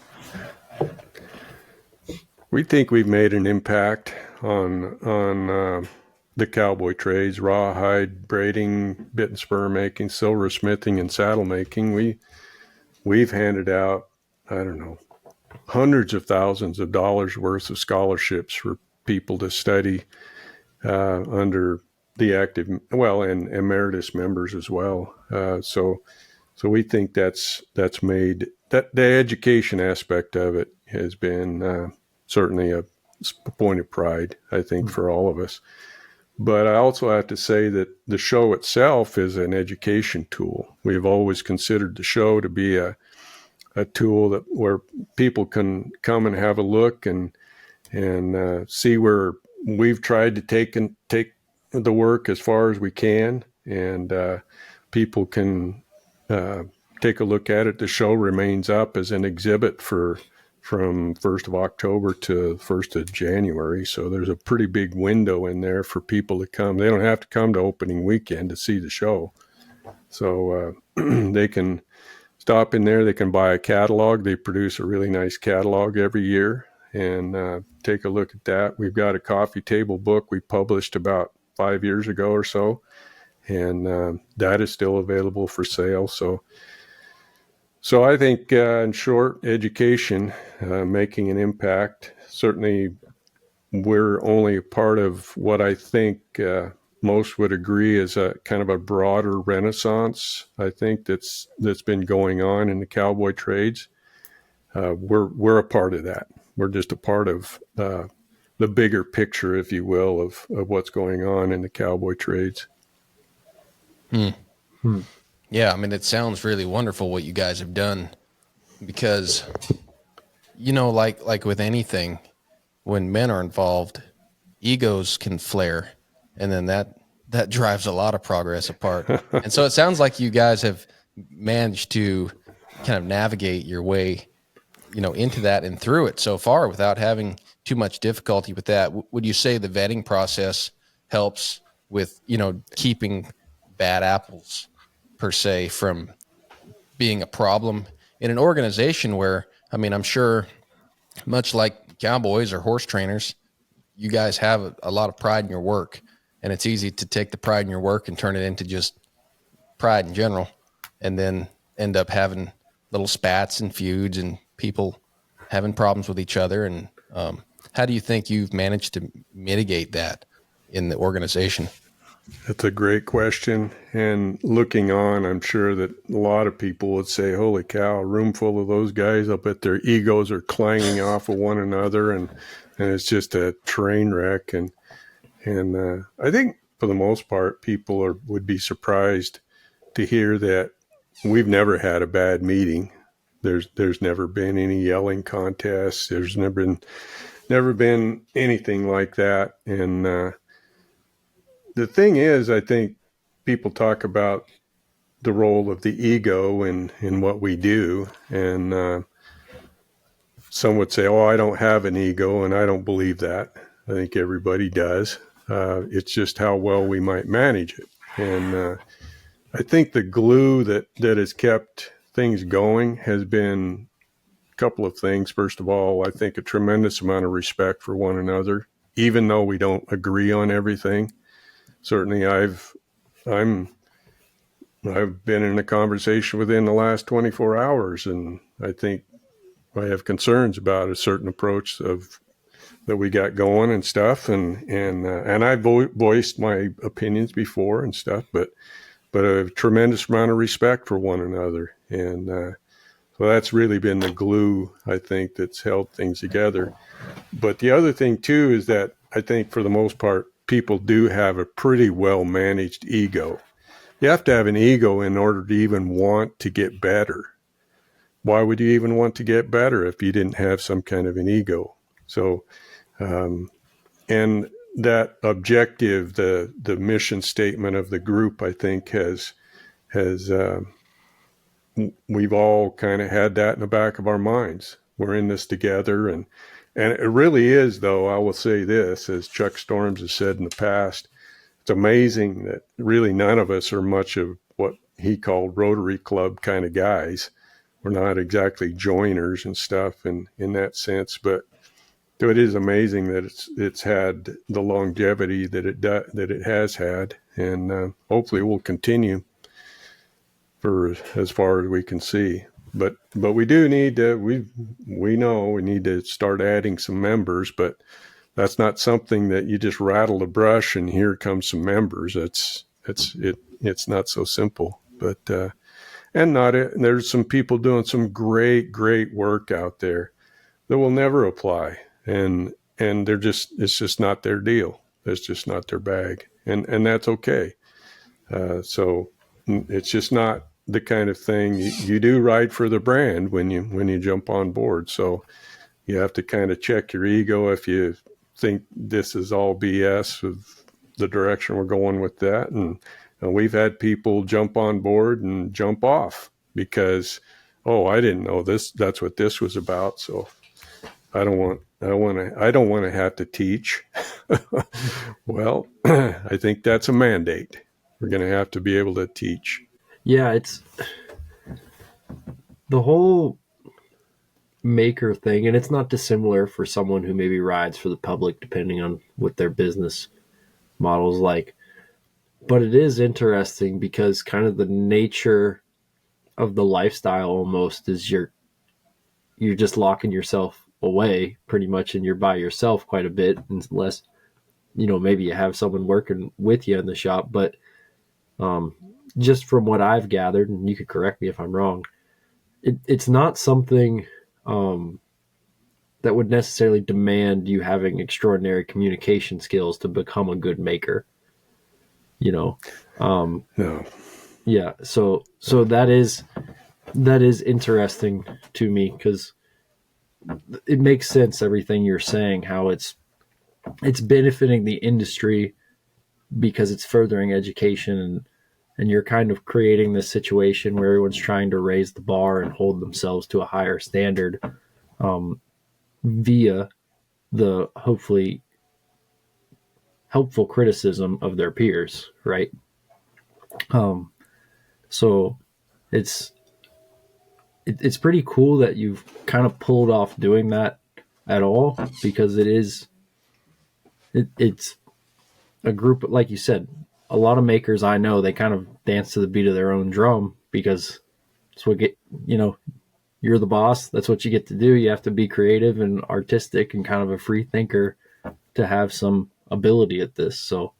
We think we've made an impact on the cowboy trades: rawhide braiding, bit and spur making, silversmithing, and saddle making. We've handed out, I don't know, hundreds of thousands of dollars worth of scholarships for people to study under the active, and emeritus members as well. So we think that's made that the education aspect of it has been certainly a point of pride, I think, for all of us. But I also have to say that the show itself is an education tool. We've always considered the show to be a tool where people can come and have a look and see where we've tried to take the work as far as we can, and people can take a look at it. The show remains up as an exhibit from 1st of October to 1st of January. So there's a pretty big window in there for people to come. They don't have to come to opening weekend to see the show. So they can stop in there. They can buy a catalog. They produce a really nice catalog every year, and take a look at that. We've got a coffee table book we published about 5 years ago or so, and that is still available for sale. So I think, in short, education, making an impact. Certainly, we're only a part of what I think most would agree is a kind of a broader renaissance, I think, that's been going on in the cowboy trades. We're a part of that. We're just a part of the bigger picture, if you will, of what's going on in the cowboy trades. Yeah, I mean, it sounds really wonderful what you guys have done, because, like with anything, when men are involved, egos can flare, and then that drives a lot of progress apart. And so it sounds like you guys have managed to kind of navigate your way, into that and through it so far without having too much difficulty with that. Would you say the vetting process helps with, keeping bad apples, per se, from being a problem in an organization where, I mean, I'm sure much like cowboys or horse trainers, you guys have a lot of pride in your work, and it's easy to take the pride in your work and turn it into just pride in general, and then end up having little spats and feuds and people having problems with each other. And how do you think you've managed to mitigate that in the organization? That's a great question. And looking on, I'm sure that a lot of people would say, holy cow, a room full of those guys, I'll bet their egos are clanging off of one another, and it's just a train wreck. And I think for the most part, people would be surprised to hear that we've never had a bad meeting. There's never been any yelling contests. There's never been anything like that. And the thing is, I think people talk about the role of the ego in what we do. And some would say, oh, I don't have an ego, and I don't believe that. I think everybody does. It's just how well we might manage it. And I think the glue that has kept things going has been a couple of things. First of all, I think a tremendous amount of respect for one another. even though we don't agree on everything. Certainly I've been in a conversation within the last 24 hours, and I think I have concerns about a certain approach that we got going and stuff, and I've voiced my opinions before and stuff, but a tremendous amount of respect for one another, and so that's really been the glue, I think, that's held things together. But the other thing too is that I think for the most part, people do have a pretty well managed ego. You have to have an ego in order to even want to get better. Why would you even want to get better if you didn't have some kind of an ego? So, and that objective, the mission statement of the group, I think has we've all kind of had that in the back of our minds. We're in this together, and it really is, though. I will say this, as Chuck Storms has said in the past, it's amazing that really none of us are much of what he called Rotary Club kind of guys. We're not exactly joiners and stuff in that sense, but it is amazing that it's had the longevity that it has had, and hopefully will continue for as far as we can see. But we do need to, we know we need to start adding some members, but that's not something that you just rattle a brush and here comes some members. It's not so simple. But there's some people doing some great work out there that will never apply, and it's just not their deal. It's just not their bag, and that's okay. So it's just not the kind of thing you do right for the brand when you jump on board. So you have to kind of check your ego if you think this is all BS with the direction we're going with that. And we've had people jump on board and jump off because, I didn't know this. That's what this was about. So I don't want to have to teach. Well, I think that's a mandate. We're going to have to be able to teach. Yeah, it's the whole maker thing, and it's not dissimilar for someone who maybe rides for the public, depending on what their business model's like. But it is interesting because kind of the nature of the lifestyle almost is you're just locking yourself away pretty much, and you're by yourself quite a bit, unless maybe you have someone working with you in the shop. But just from what I've gathered, and you could correct me if I'm wrong, it's not something that would necessarily demand you having extraordinary communication skills to become a good maker. No. Yeah. So that is interesting to me because it makes sense, everything you're saying, how it's benefiting the industry because it's furthering education, and you're kind of creating this situation where everyone's trying to raise the bar and hold themselves to a higher standard via the hopefully helpful criticism of their peers, right? So it's pretty cool that you've kind of pulled off doing that at all, because it's a group, like you said, a lot of makers I know, they kind of dance to the beat of their own drum because it's what you're the boss. That's what you get to do. You have to be creative and artistic and kind of a free thinker to have some ability at this. So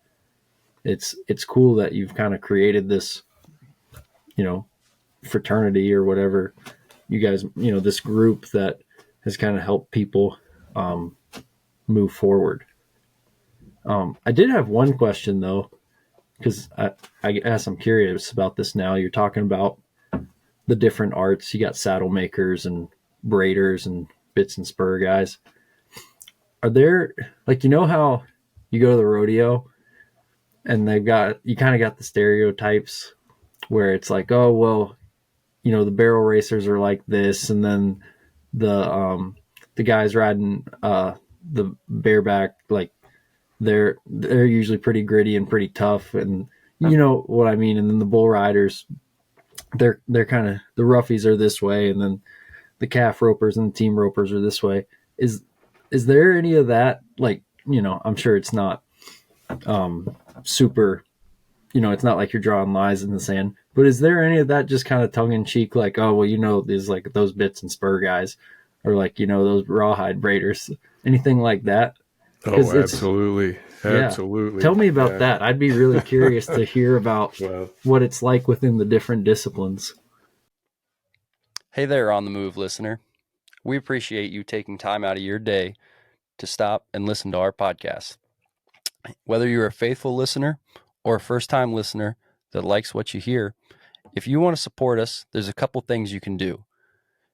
it's cool that you've kind of created this, fraternity or whatever you guys, this group that has kind of helped people move forward. I did have one question though, because I guess I'm curious about this now. You're talking about the different arts. You got saddle makers and braiders and bits and spur guys. Are there, like, how you go to the rodeo and you kind of got the stereotypes where it's like, oh, well, the barrel racers are like this. And then the guys riding the bareback, like, they're usually pretty gritty and pretty tough, and you know what I mean. And then the bull riders, they're kind of, the roughies are this way, and then the calf ropers and the team ropers are this way. Is there any of that, like, I'm sure it's not super, it's not like you're drawing lines in the sand. But is there any of that just kind of tongue in cheek, like, oh, well, there's like those bits and spur guys, or like, those rawhide braiders, anything like that? Oh, Because absolutely. yeah. Absolutely. Tell me about Yeah. that. I'd be really curious to hear about Well, what it's like within the different disciplines. Hey there, On the Move listener. We appreciate you taking time out of your day to stop and listen to our podcast. Whether you're a faithful listener or a first-time listener that likes what you hear, if you want to support us, there's a couple things you can do.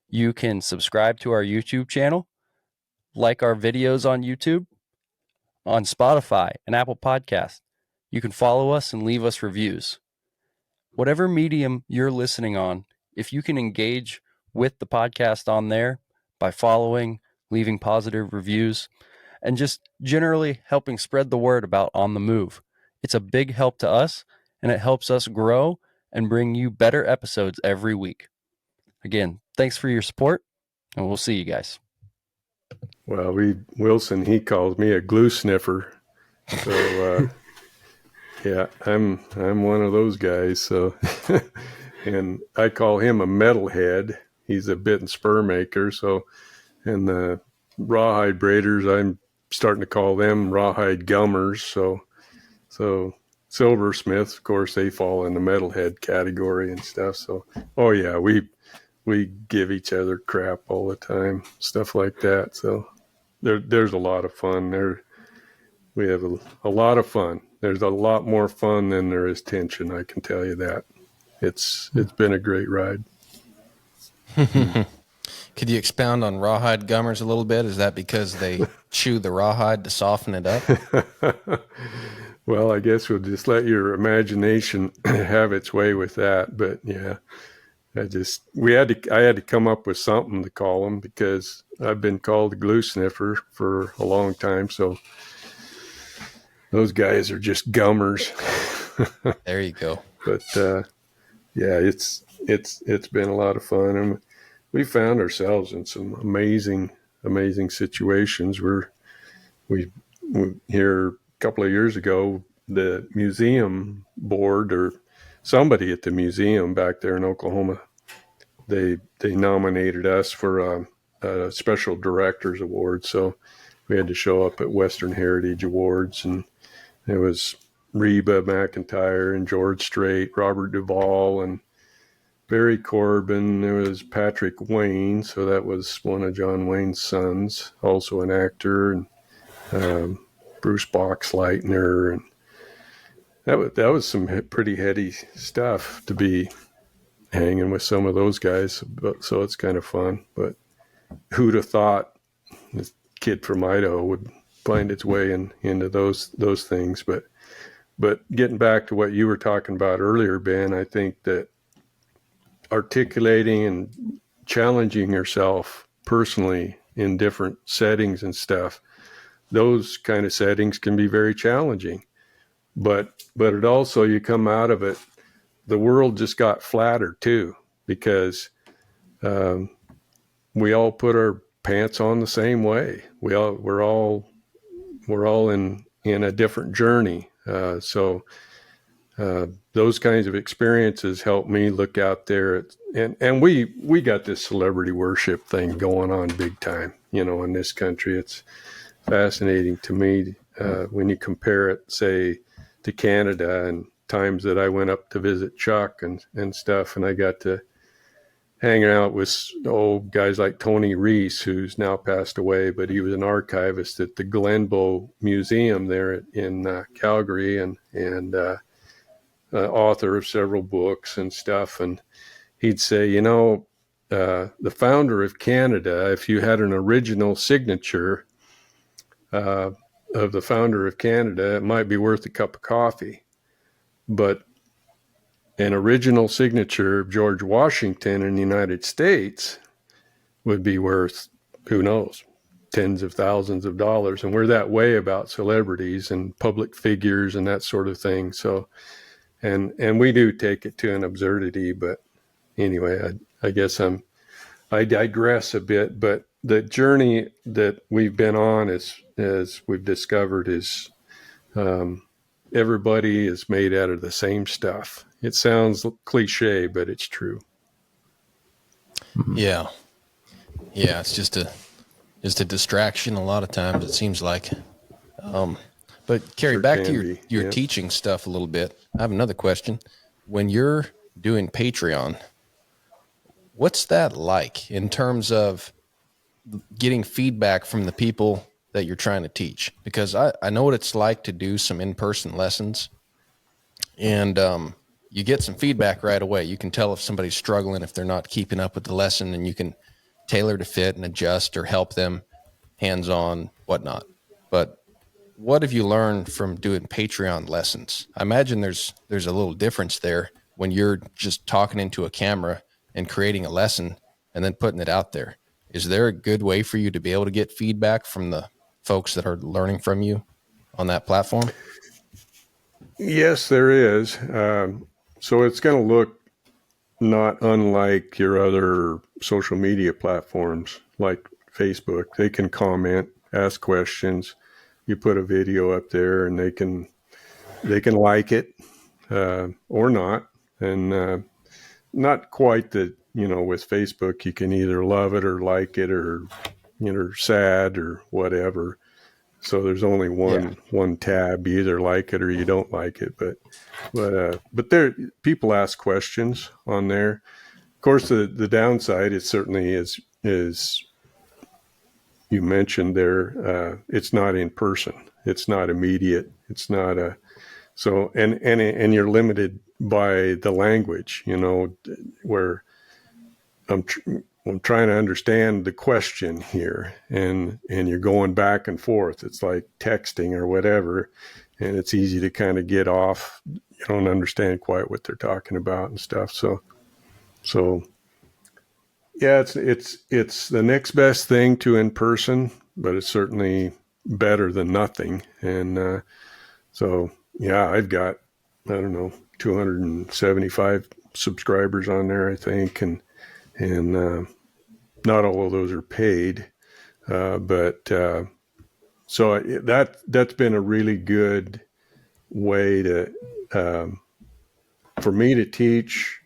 You can subscribe to our YouTube channel, like our videos on YouTube, on Spotify and Apple Podcasts. You can follow us and leave us reviews. Whatever medium you're listening on, if you can engage with the podcast on there by following, leaving positive reviews, and just generally helping spread the word about On the Move, it's a big help to us, and it helps us grow and bring you better episodes every week. Again, thanks for your support, and we'll see you guys. well, Wilson, he calls me a glue sniffer. So, yeah, I'm one of those guys. So, and I call him a metalhead. He's a bit and spur maker. So, and the rawhide braiders, I'm starting to call them rawhide gummers. So silversmiths, of course, they fall in the metalhead category and stuff. So, oh yeah, we give each other crap all the time, stuff like that. So there's a lot of fun there. We have a lot of fun. There's a lot more fun than there is tension. I can tell you that. It's been a great ride. Could you expound on rawhide gummers a little bit? Is that because they chew the rawhide to soften it up? Well, I guess we'll just let your imagination have its way with that. But yeah, I had to come up with something to call them because I've been called a glue sniffer for a long time. So those guys are just gummers. There you go. But yeah, it's been a lot of fun, and we found ourselves in some amazing situations. We here a couple of years ago, the museum board or somebody at the museum back there in Oklahoma, they nominated us for a special directors award. So we had to show up at Western Heritage Awards, and it was Reba McEntire and George Strait, Robert Duvall, and Barry Corbin. There was Patrick Wayne, so that was one of John Wayne's sons, also an actor, and Bruce Boxleitner, and that was some pretty heady stuff to be hanging with some of those guys. So it's kind of fun. But who'd have thought this kid from Idaho would find its way into those things? But getting back to what you were talking about earlier, Ben, I think that articulating and challenging yourself personally in different settings and stuff, those kind of settings can be very challenging. But it also, you come out of it, the world just got flatter too, because we all put our pants on the same way. We're all in a different journey. So those kinds of experiences help me look out there and we got this celebrity worship thing going on big time, in this country. It's fascinating to me when you compare it, say, to Canada and times that I went up to visit Chuck and stuff, and I got to hang out with old guys like Tony Reese, who's now passed away, but he was an archivist at the Glenbow Museum there in Calgary, and author of several books and stuff. And he'd say, the founder of Canada, if you had an original signature of the founder of Canada, it might be worth a cup of coffee. But an original signature of George Washington in the United States would be worth, who knows, tens of thousands of dollars. And we're that way about celebrities and public figures and that sort of thing. So, and we do take it to an absurdity. But anyway, I guess I digress a bit. But the journey that we've been on, as we've discovered, is everybody is made out of the same stuff. It sounds cliche, but it's true. Yeah. Yeah. It's just a distraction. A lot of times it seems like, but Cary, Sure back to can your be, yeah. teaching stuff a little bit. I have another question. When you're doing Patreon, what's that like in terms of getting feedback from the people that you're trying to teach? Because I know what it's like to do some in-person lessons, and you get some feedback right away. You can tell if somebody's struggling, if they're not keeping up with the lesson, and you can tailor to fit and adjust or help them hands-on, whatnot. But what have you learned from doing Patreon lessons? I imagine there's a little difference there when you're just talking into a camera and creating a lesson and then putting it out there. Is there a good way for you to be able to get feedback from the folks that are learning from you on that platform? Yes, there is. So it's going to look not unlike your other social media platforms like Facebook. They can comment, ask questions. You put a video up there, and they can like it or not, and not quite that. With Facebook, you can either love it or like it, or sad or whatever. So there's only one tab. You either like it or you don't like it. But there, people ask questions on there. Of course, the downside is certainly is you mentioned there. It's not in person. It's not immediate. It's not a so and you're limited by the language. Where I'm trying to understand the question here, and you're going back and forth. It's like texting or whatever, and it's easy to kind of get off. You don't understand quite what they're talking about and stuff. So yeah, it's the next best thing to in person, but it's certainly better than nothing. And so yeah, I've got, I don't know, 275 subscribers on there, I think, and not all of those are paid, but so that's been a really good way to for me to teach,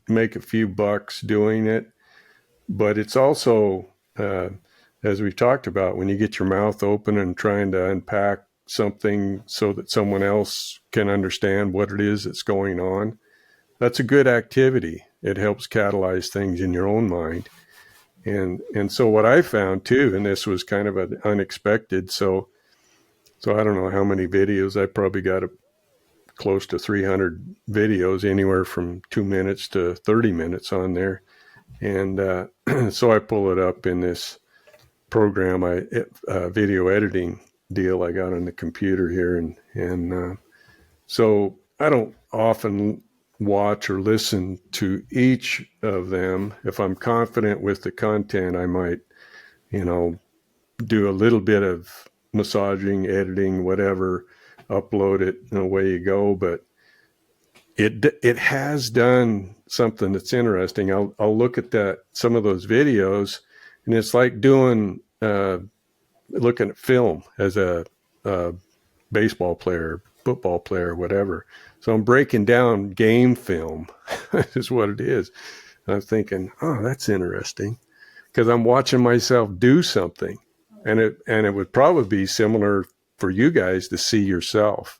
make a few bucks doing it. But it's also, as we've talked about, when you get your mouth open and trying to unpack something so that someone else can understand what it is that's going on, that's a good activity. It helps catalyze things in your own mind. And so what I found too, and this was kind of an unexpected, so I don't know how many videos. I probably got close to 300 videos, anywhere from 2 minutes to 30 minutes on there. And so I pull it up in this program, video editing deal I got on the computer here. And so I don't often watch or listen to each of them. If I'm confident with the content, I might, do a little bit of massaging, editing, whatever, upload it, and away you go. But it has done something that's interesting. I'll look at some of those videos, and it's like looking at film as a baseball player, football player, whatever. So I'm breaking down game film is what it is. And I'm thinking, oh, that's interesting, because I'm watching myself do something, and it would probably be similar for you guys to see yourself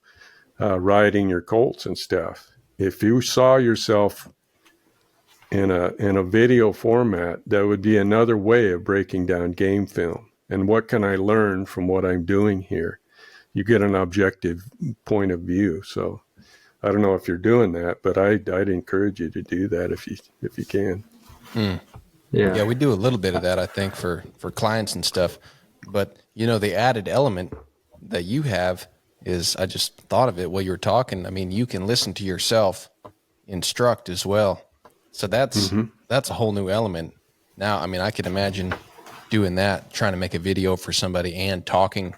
riding your colts and stuff. If you saw yourself in a video format, that would be another way of breaking down game film. And what can I learn from what I'm doing here? You get an objective point of view. So I don't know if you're doing that, but I'd encourage you to do that if you can. Yeah, we do a little bit of that, I think, for clients and stuff. But the added element that you have is, I just thought of it while you were talking. I mean, you can listen to yourself instruct as well. So that's a whole new element. Now, I mean, I could imagine doing that, trying to make a video for somebody and talking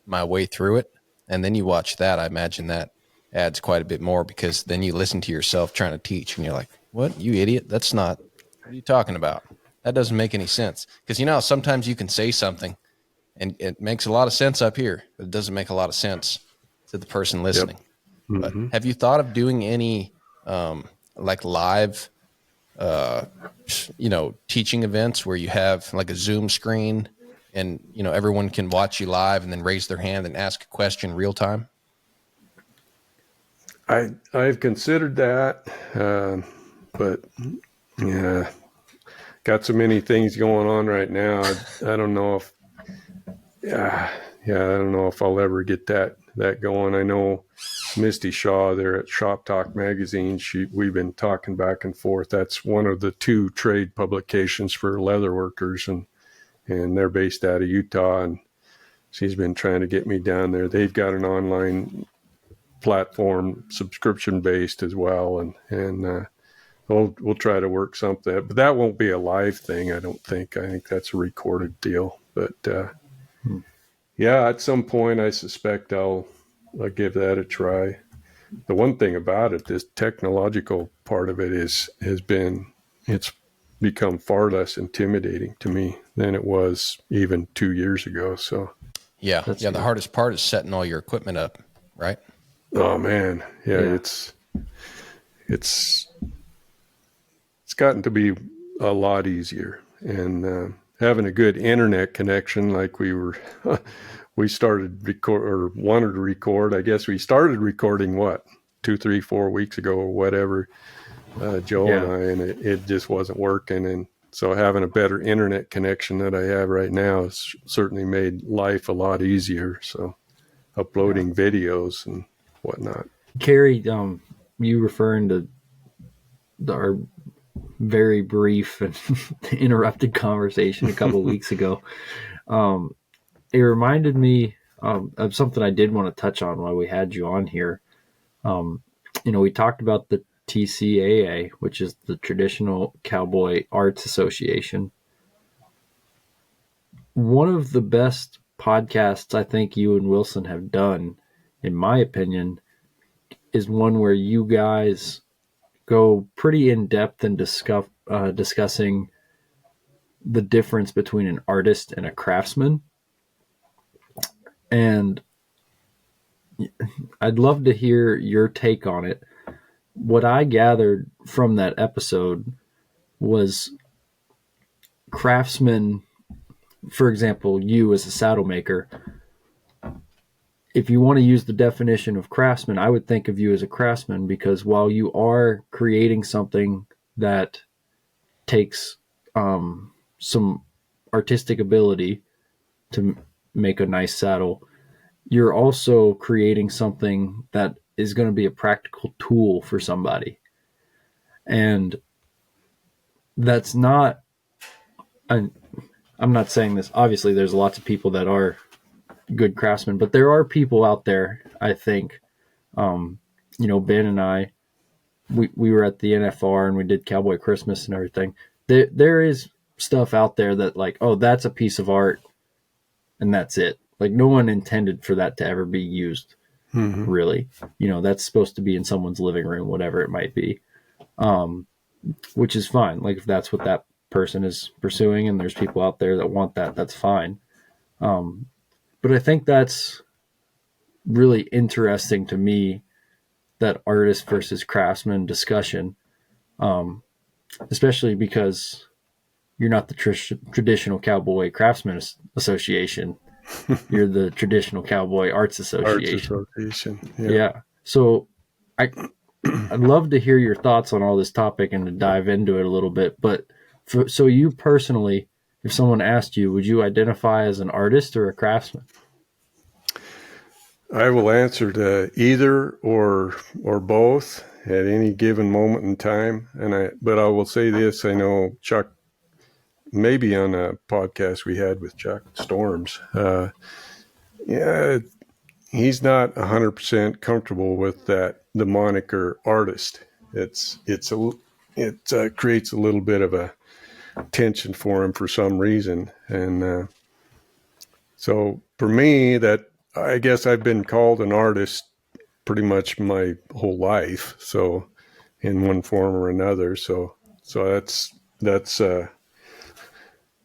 my way through it. And then you watch that. I imagine that adds quite a bit more, because then you listen to yourself trying to teach and you're like, what, you idiot? That's not, what are you talking about? that doesn't make any sense. Because you know, sometimes you can say something and it makes a lot of sense up here, but it doesn't make a lot of sense to the person listening. Yep. But have you thought of doing any like live, teaching events where you have like a Zoom screen and, everyone can watch you live and then raise their hand and ask a question real time? I've considered that, but yeah, got so many things going on right now. I don't know if, I don't know if I'll ever get that going. I know Misty Shaw there at Shop Talk Magazine. We've been talking back and forth. That's one of the 2 trade publications for leather workers, and they're based out of Utah. And she's been trying to get me down there. They've got an online platform, subscription based as well, and we'll try to work something. But that won't be a live thing, I don't think. I think that's a recorded deal. But yeah, at some point, I suspect I'll give that a try. The one thing about it, this technological part of it it's become far less intimidating to me than it was even 2 years ago. So yeah, the hardest part is setting all your equipment up, right? Oh man, yeah. It's gotten to be a lot easier, and having a good internet connection, like we started wanted to record. I guess we started recording 2, 3, 4 weeks ago or whatever, Joe and I, and it just wasn't working. And so having a better internet connection that I have right now has certainly made life a lot easier. So uploading videos and whatnot. Cary, you referring to our very brief and interrupted conversation a couple of weeks ago. It reminded me of something I did want to touch on while we had you on here. We talked about the TCAA, which is the Traditional Cowboy Arts Association. One of the best podcasts I think you and Wilson have done, in my opinion, is one where you guys go pretty in depth in discussing the difference between an artist and a craftsman. And I'd love to hear your take on it. What I gathered from that episode was craftsmen, for example, you as a saddle maker, if you want to use the definition of craftsman, I would think of you as a craftsman, because while you are creating something that takes some artistic ability to make a nice saddle, you're also creating something that is going to be a practical tool for somebody. And that's not, I'm not saying this, obviously there's lots of people that are good craftsmen, but there are people out there, I think, Ben and I, we were at the NFR and we did Cowboy Christmas and everything. There is stuff out there that like, oh, that's a piece of art and that's it. Like no one intended for that to ever be used, really. That's supposed to be in someone's living room, whatever it might be, which is fine. Like if that's what that person is pursuing and there's people out there that want that, that's fine. But I think that's really interesting to me, that artist versus craftsman discussion, especially because you're not the Traditional Cowboy Craftsman Association. You're the Traditional Cowboy Arts Association. Yeah. So I'd love to hear your thoughts on all this topic and to dive into it a little bit. But so you personally, if someone asked you, would you identify as an artist or a craftsman? I will answer to either or both at any given moment in time. But I will say this: I know Chuck, maybe on a podcast we had with Chuck Storms, he's not 100% comfortable with the moniker artist. It creates a little bit of a tension for him for some reason, and so for me, that I guess I've been called an artist pretty much my whole life, so in one form or another. So that's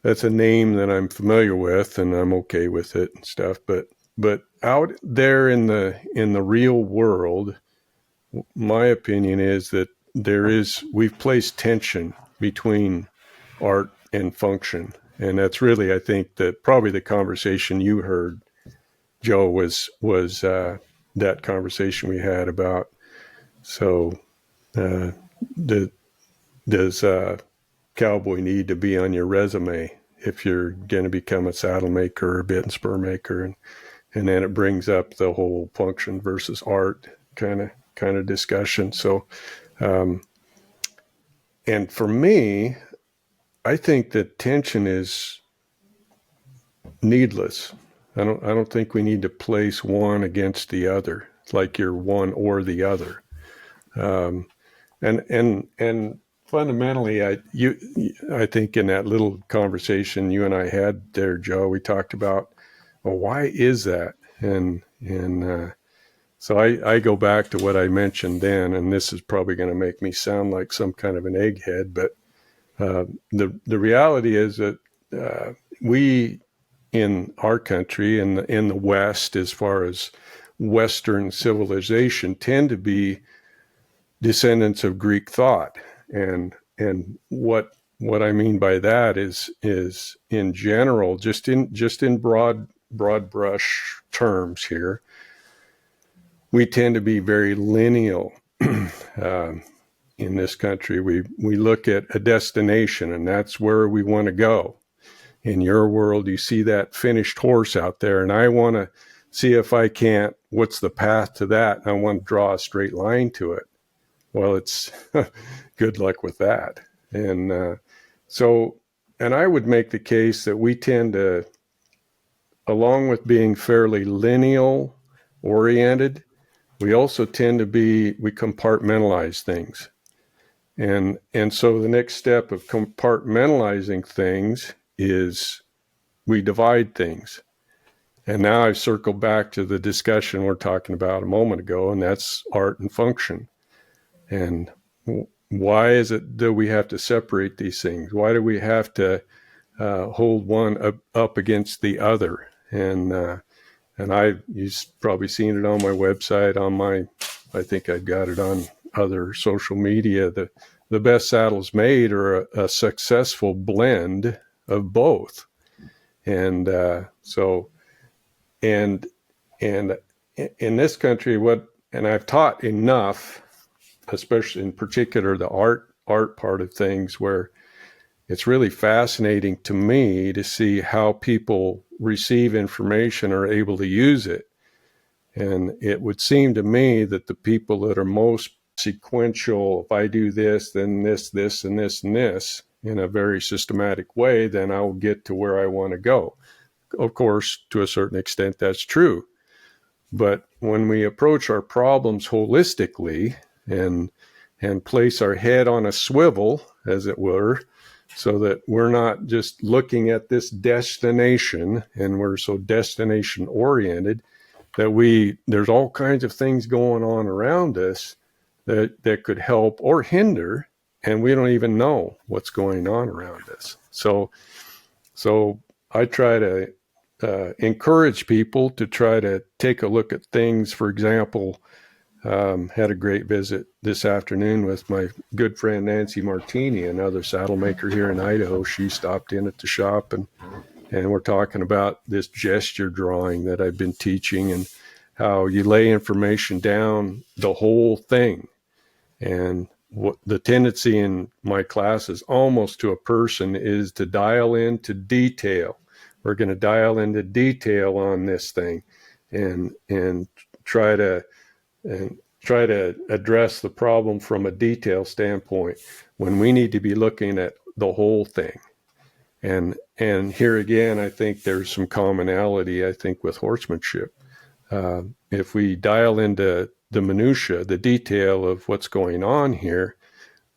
that's a name that I'm familiar with, and I'm okay with it and stuff. But out there in the real world, my opinion is that we've placed tension between art and function, and that's really, I think, that probably the conversation you heard, Joe, was that conversation we had about. So, the, does cowboy need to be on your resume if you're going to become a saddle maker or a bit and spur maker, and then it brings up the whole function versus art kind of discussion. So, and for me, I think that tension is needless. I don't think we need to place one against the other, like you're one or the other. And fundamentally, I think in that little conversation you and I had there, Joe, we talked about, well, why is that? And so I go back to what I mentioned then, and this is probably going to make me sound like some kind of an egghead, but the reality is that we in our country and in the West, as far as Western civilization, tend to be descendants of Greek thought, and what I mean by that is in general, just in broad brush terms here, we tend to be very lineal. In this country, we look at a destination, and that's where we want to go. In your world, you see that finished horse out there, and I want to see if I can't, what's the path to that? And I want to draw a straight line to it. Well, it's good luck with that. And and I would make the case that we tend to, along with being fairly lineal oriented, we also tend to we compartmentalize things. And so the next step of compartmentalizing things is we divide things. And now I've circled back to the discussion we're talking about a moment ago, and that's art and function. And why is it that we have to separate these things? Why do we have to hold one up against the other? And you've probably seen it on my website, I think I've got it on other social media. The best saddles made are a successful blend of both. And and in this country, and I've taught enough, especially in particular the art part of things, where it's really fascinating to me to see how people receive information or are able to use it. And it would seem to me that the people that are most sequential, if I do this, then this, and this, and this, in a very systematic way, then I'll get to where I want to go. Of course, to a certain extent, that's true. But when we approach our problems holistically and place our head on a swivel, as it were, so that we're not just looking at this destination, and we're so destination oriented that there's all kinds of things going on around us that could help or hinder, and we don't even know what's going on around us. So I try to encourage people to try to take a look at things. For example, had a great visit this afternoon with my good friend Nancy Martini, another saddle maker here in Idaho. She stopped in at the shop, and we're talking about this gesture drawing that I've been teaching, and how you lay information down, the whole thing. And what the tendency in my classes, almost to a person, is to dial into detail. We're going to dial into detail on this thing, and try to address the problem from a detail standpoint, when we need to be looking at the whole thing. And here again, I think there's some commonality, I think, with horsemanship. If we dial into the minutia, the detail of what's going on here,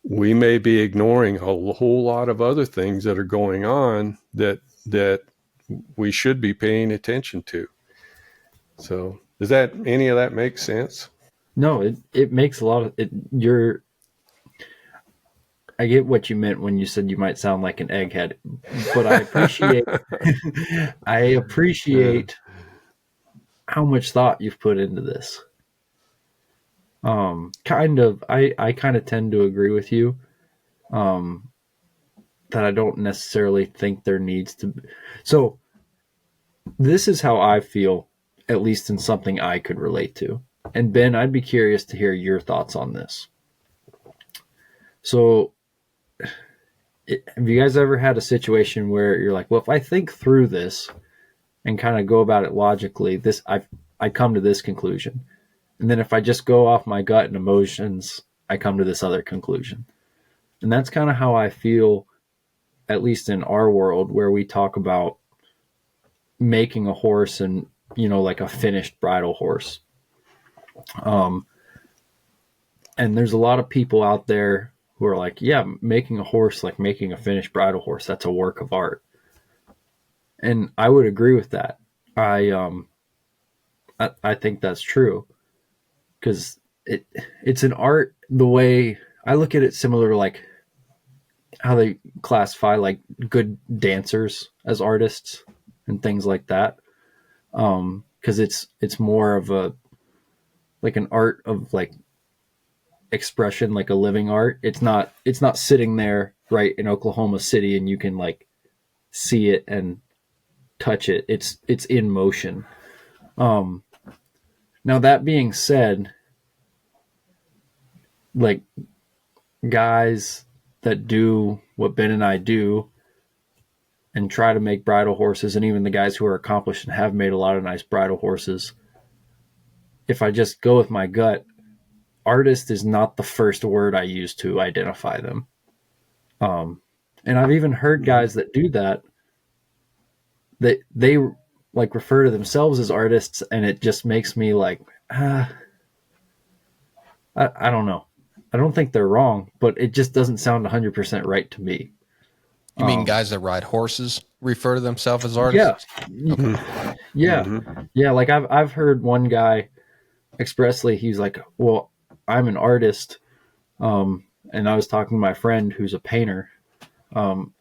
we may be ignoring a whole lot of other things that are going on that we should be paying attention to. So does any of that make sense? No, it makes a lot of it. I get what you meant when you said you might sound like an egghead, but I appreciate I appreciate how much thought you've put into this. I kind of tend to agree with you. That I don't necessarily think there needs to be. So this is how I feel, at least in something I could relate to. And Ben, I'd be curious to hear your thoughts on this. So have you guys ever had a situation where you're like, well, if I think through this and kind of go about it logically, I come to this conclusion. And then if I just go off my gut and emotions, I come to this other conclusion. And that's kind of how I feel, at least in our world, where we talk about making a horse and, like a finished bridle horse. And there's a lot of people out there who are like, yeah, making a horse, like making a finished bridle horse, that's a work of art. And I would agree with that. I think that's true, because it's an art. The way I look at it, similar to like how they classify like good dancers as artists and things like that. Because it's more of a like an art of like expression, like a living art. It's not sitting there right in Oklahoma City and you can like see it and touch it. It's in motion. Now that being said, like guys that do what Ben and I do and try to make bridle horses, and even the guys who are accomplished and have made a lot of nice bridle horses, if I just go with my gut, artist is not the first word I use to identify them. And I've even heard guys that do that they like refer to themselves as artists, and it just makes me like, I don't know. I don't think they're wrong, but it just doesn't sound 100% right to me. You mean guys that ride horses refer to themselves as artists? Yeah. Okay. Yeah. Mm-hmm. Yeah. Like I've heard one guy expressly, he's like, well, I'm an artist. And I was talking to my friend who's a painter. And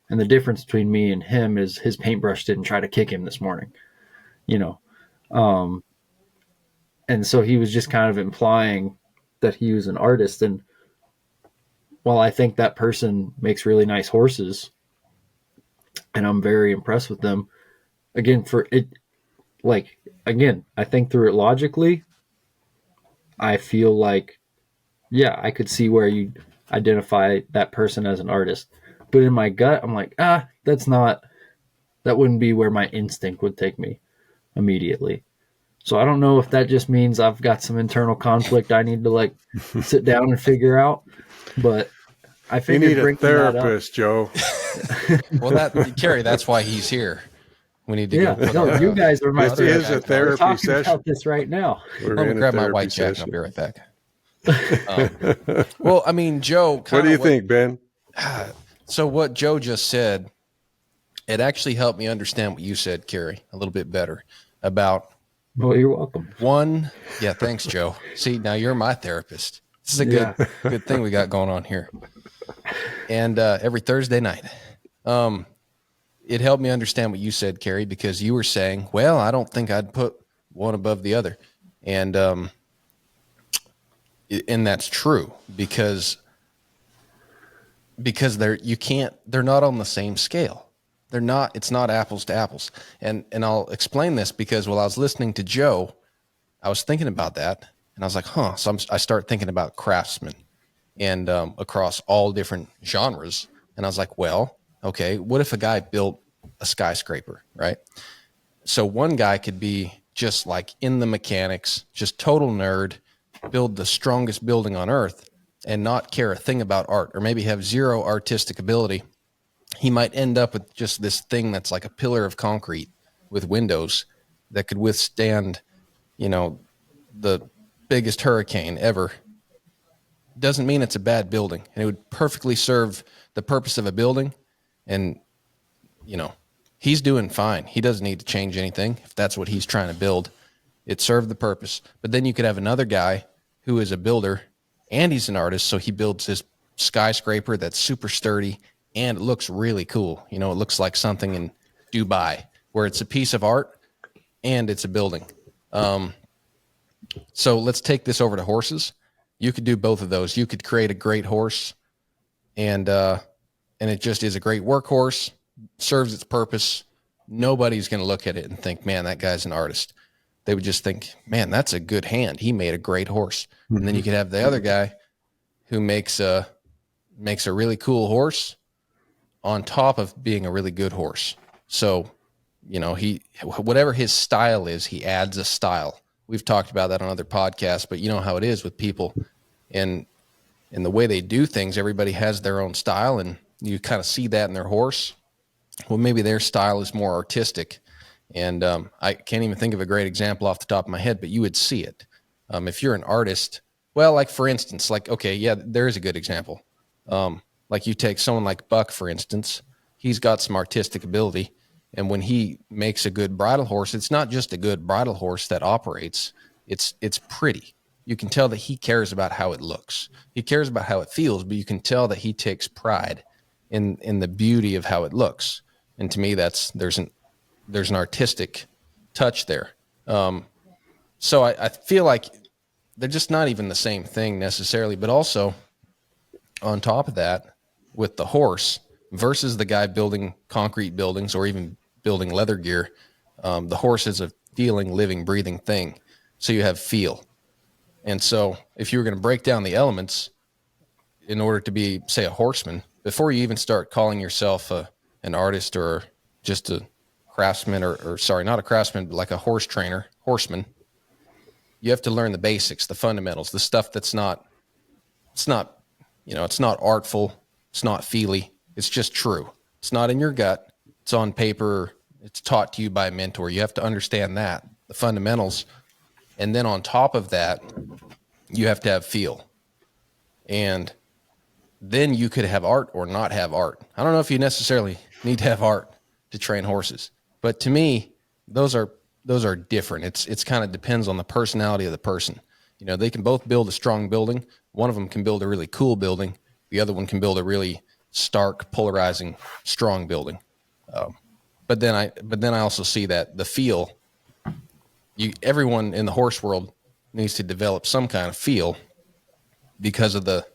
the difference between me and him is his paintbrush didn't try to kick him this morning, and so he was just kind of implying that he was an artist. And while I think that person makes really nice horses and I'm very impressed with them, again, I think through it logically, I feel like, yeah, I could see where you identify that person as an artist. But in my gut, I'm like, that wouldn't be where my instinct would take me immediately. So I don't know if that just means I've got some internal conflict I need to like sit down and figure out. But I You figured need a therapist, Joe. Well, Cary, that's why he's here. We need to go. No, you guys are my This is a We're therapy talking session. about this right now. Let me grab my white jacket. I'll be right back. Well, I mean, Joe. What do you think, Ben? So what Joe just said, it actually helped me understand what you said, Cary, a little bit better about. Well, you're welcome. Yeah, thanks, Joe. See, now you're my therapist. This is a good thing we got going on here. And every Thursday night, it helped me understand what you said, Cary, because you were saying, well, I don't think I'd put one above the other. And that's true because they're not on the same scale. It's not apples to apples. And I'll explain this because while I was listening to Joe, I was thinking about that and I was like, So I start thinking about Craftsman and across all different genres. And I was like, well, okay, what if a guy built a skyscraper, right? So one guy could be just like in the mechanics, just total nerd, build the strongest building on earth and not care a thing about art, or maybe have zero artistic ability. He might end up with just this thing that's like a pillar of concrete with windows that could withstand, the biggest hurricane ever. Doesn't mean it's a bad building, and it would perfectly serve the purpose of a building. And, he's doing fine. He doesn't need to change anything. If that's what he's trying to build, it served the purpose. But then you could have another guy who is a builder and he's an artist. So he builds this skyscraper that's super sturdy and it looks really cool. You know, it looks like something in Dubai where it's a piece of art and it's a building. So let's take this over to horses. You could do both of those. You could create a great horse and it just is a great workhorse, serves its purpose. Nobody's going to look at it and think, man, that guy's an artist. They would just think, man, that's a good hand. He made a great horse. Mm-hmm. And then you could have the other guy who makes a really cool horse on top of being a really good horse. So, you know, whatever his style is, he adds a style. We've talked about that on other podcasts, but you know how it is with people and the way they do things. Everybody has their own style, and you kind of see that in their horse. Well, maybe their style is more artistic. And I can't even think of a great example off the top of my head, but you would see it. If you're an artist, well, like for instance, like, okay, yeah, there is a good example. Like you take someone like Buck, for instance, he's got some artistic ability. And when he makes a good bridle horse, it's not just a good bridle horse that operates. It's pretty. You can tell that he cares about how it looks. He cares about how it feels, but you can tell that he takes pride in the beauty of how it looks. And to me, there's an artistic touch there. So I feel like they're just not even the same thing necessarily, but also on top of that, with the horse versus the guy building concrete buildings or even building leather gear, the horse is a feeling, living, breathing thing. So you have feel. And so if you were going to break down the elements in order to be, say, a horseman, before you even start calling yourself an artist or just a craftsman or sorry, not a craftsman, but like a horseman, you have to learn the basics, the fundamentals, the stuff it's not artful. It's not feely. It's just true. It's not in your gut. It's on paper. It's taught to you by a mentor. You have to understand that, the fundamentals. And then on top of that, you have to have feel. And then you could have art or not have art. I don't know if you necessarily need to have art to train horses, but to me, those are different. It's kind of depends on the personality of the person. You know, they can both build a strong building. One of them can build a really cool building. The other one can build a really stark, polarizing, strong building. But then I also see that the feel, everyone in the horse world needs to develop some kind of feel because of the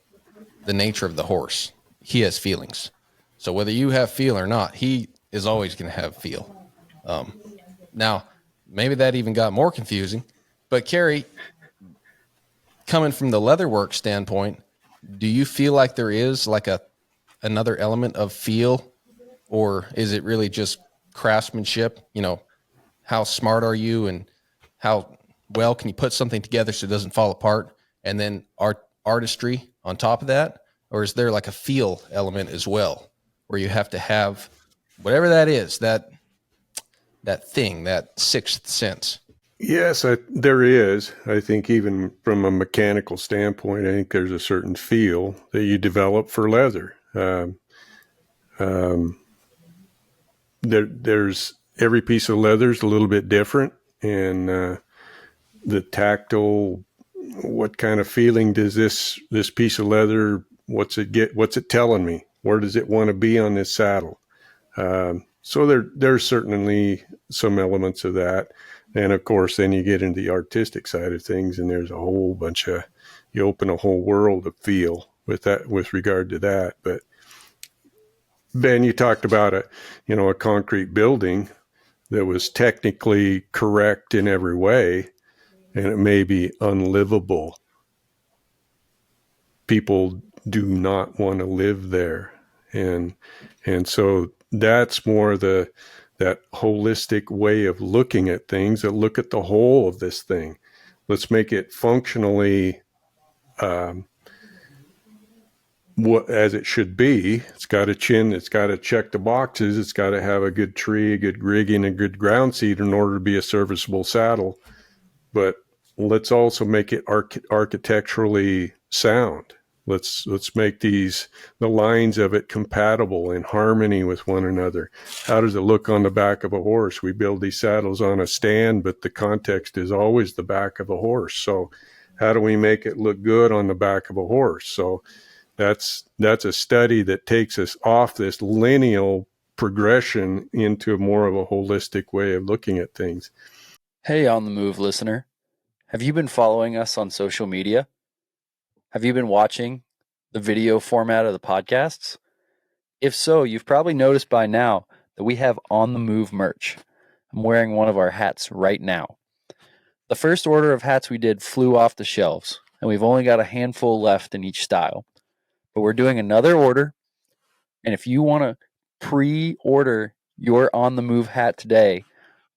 nature of the horse. He has feelings. So whether you have feel or not, he is always going to have feel. Now, maybe that even got more confusing, but Cary, coming from the leatherwork standpoint, do you feel like there is like another element of feel, or is it really just craftsmanship? You know, how smart are you and how well can you put something together so it doesn't fall apart, and then artistry on top of that? Or is there like a feel element as well, where you have to have whatever that is, that thing, that sixth sense? Yes, there is. I think even from a mechanical standpoint, I think there's a certain feel that you develop for leather. There's every piece of leather is a little bit different, and the tactile, what kind of feeling does this piece of leather? What's it telling me? Where does it want to be on this saddle? So there's certainly some elements of that. And of course, then you get into the artistic side of things, and there's a whole bunch of, you open a whole world of feel with regard to that. But Ben, you talked about a concrete building that was technically correct in every way, and it may be unlivable. People do not want to live there. And so that's more that holistic way of looking at things, that look at the whole of this thing. Let's make it functionally as it should be. It's got a chin. It's got to check the boxes. It's got to have a good tree, a good rigging, a good ground seat in order to be a serviceable saddle. But let's also make it architecturally sound. Let's make the lines of it compatible, in harmony with one another. How does it look on the back of a horse? We build these saddles on a stand, but the context is always the back of a horse. So how do we make it look good on the back of a horse? So That's a study that takes us off this lineal progression into more of a holistic way of looking at things. Hey, On the Move listener. Have you been following us on social media? Have you been watching the video format of the podcasts? If so, you've probably noticed by now that we have On the Move merch. I'm wearing one of our hats right now. The first order of hats we did flew off the shelves, and we've only got a handful left in each style. But we're doing another order, and if you want to pre-order your On the Move hat today,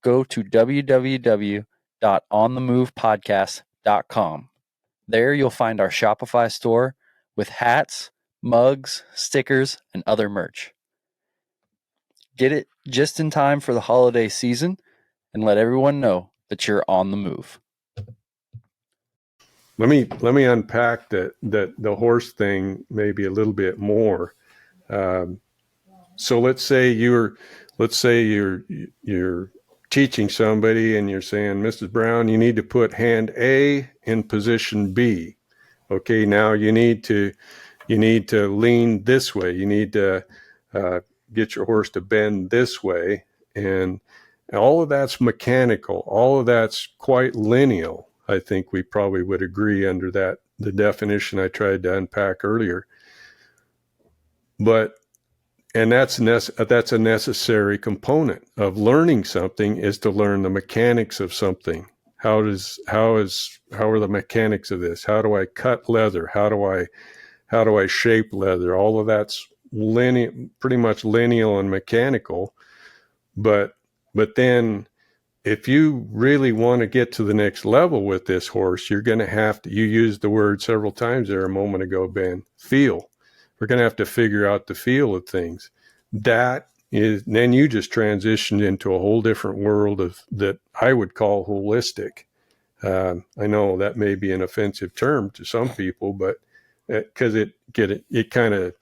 go to www.onthemovepodcast.com. There you'll find our Shopify store with hats, mugs, stickers, and other merch. Get it just in time for the holiday season and let everyone know that you're on the move. Let me unpack the horse thing maybe a little bit more. So let's say you're teaching somebody and you're saying, Mrs. Brown, you need to put hand A in position B. Okay, now you need to lean this way. You need to get your horse to bend this way, and all of that's mechanical. All of that's quite lineal. I think we probably would agree under the definition I tried to unpack earlier. And that's a necessary component of learning something, is to learn the mechanics of something. How are the mechanics of this? How do I cut leather? How do I shape leather? All of that's pretty much lineal and mechanical. But then if you really want to get to the next level with this horse, you're going to have to, you used the word several times there a moment ago, Ben, feel. We're going to have to figure out the feel of things. That is, then you just transitioned into a whole different world that I would call holistic. I know that may be an offensive term to some people, but because it kind of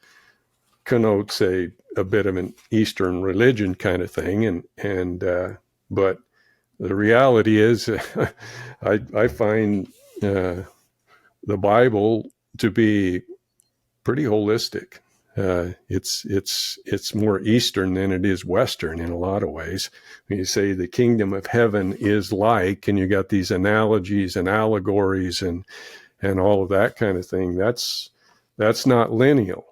connotes a bit of an Eastern religion kind of thing, but the reality is, I find the Bible to be pretty holistic. It's more Eastern than it is Western in a lot of ways. When you say the kingdom of heaven is like, and you got these analogies and allegories and all of that kind of thing, that's not lineal.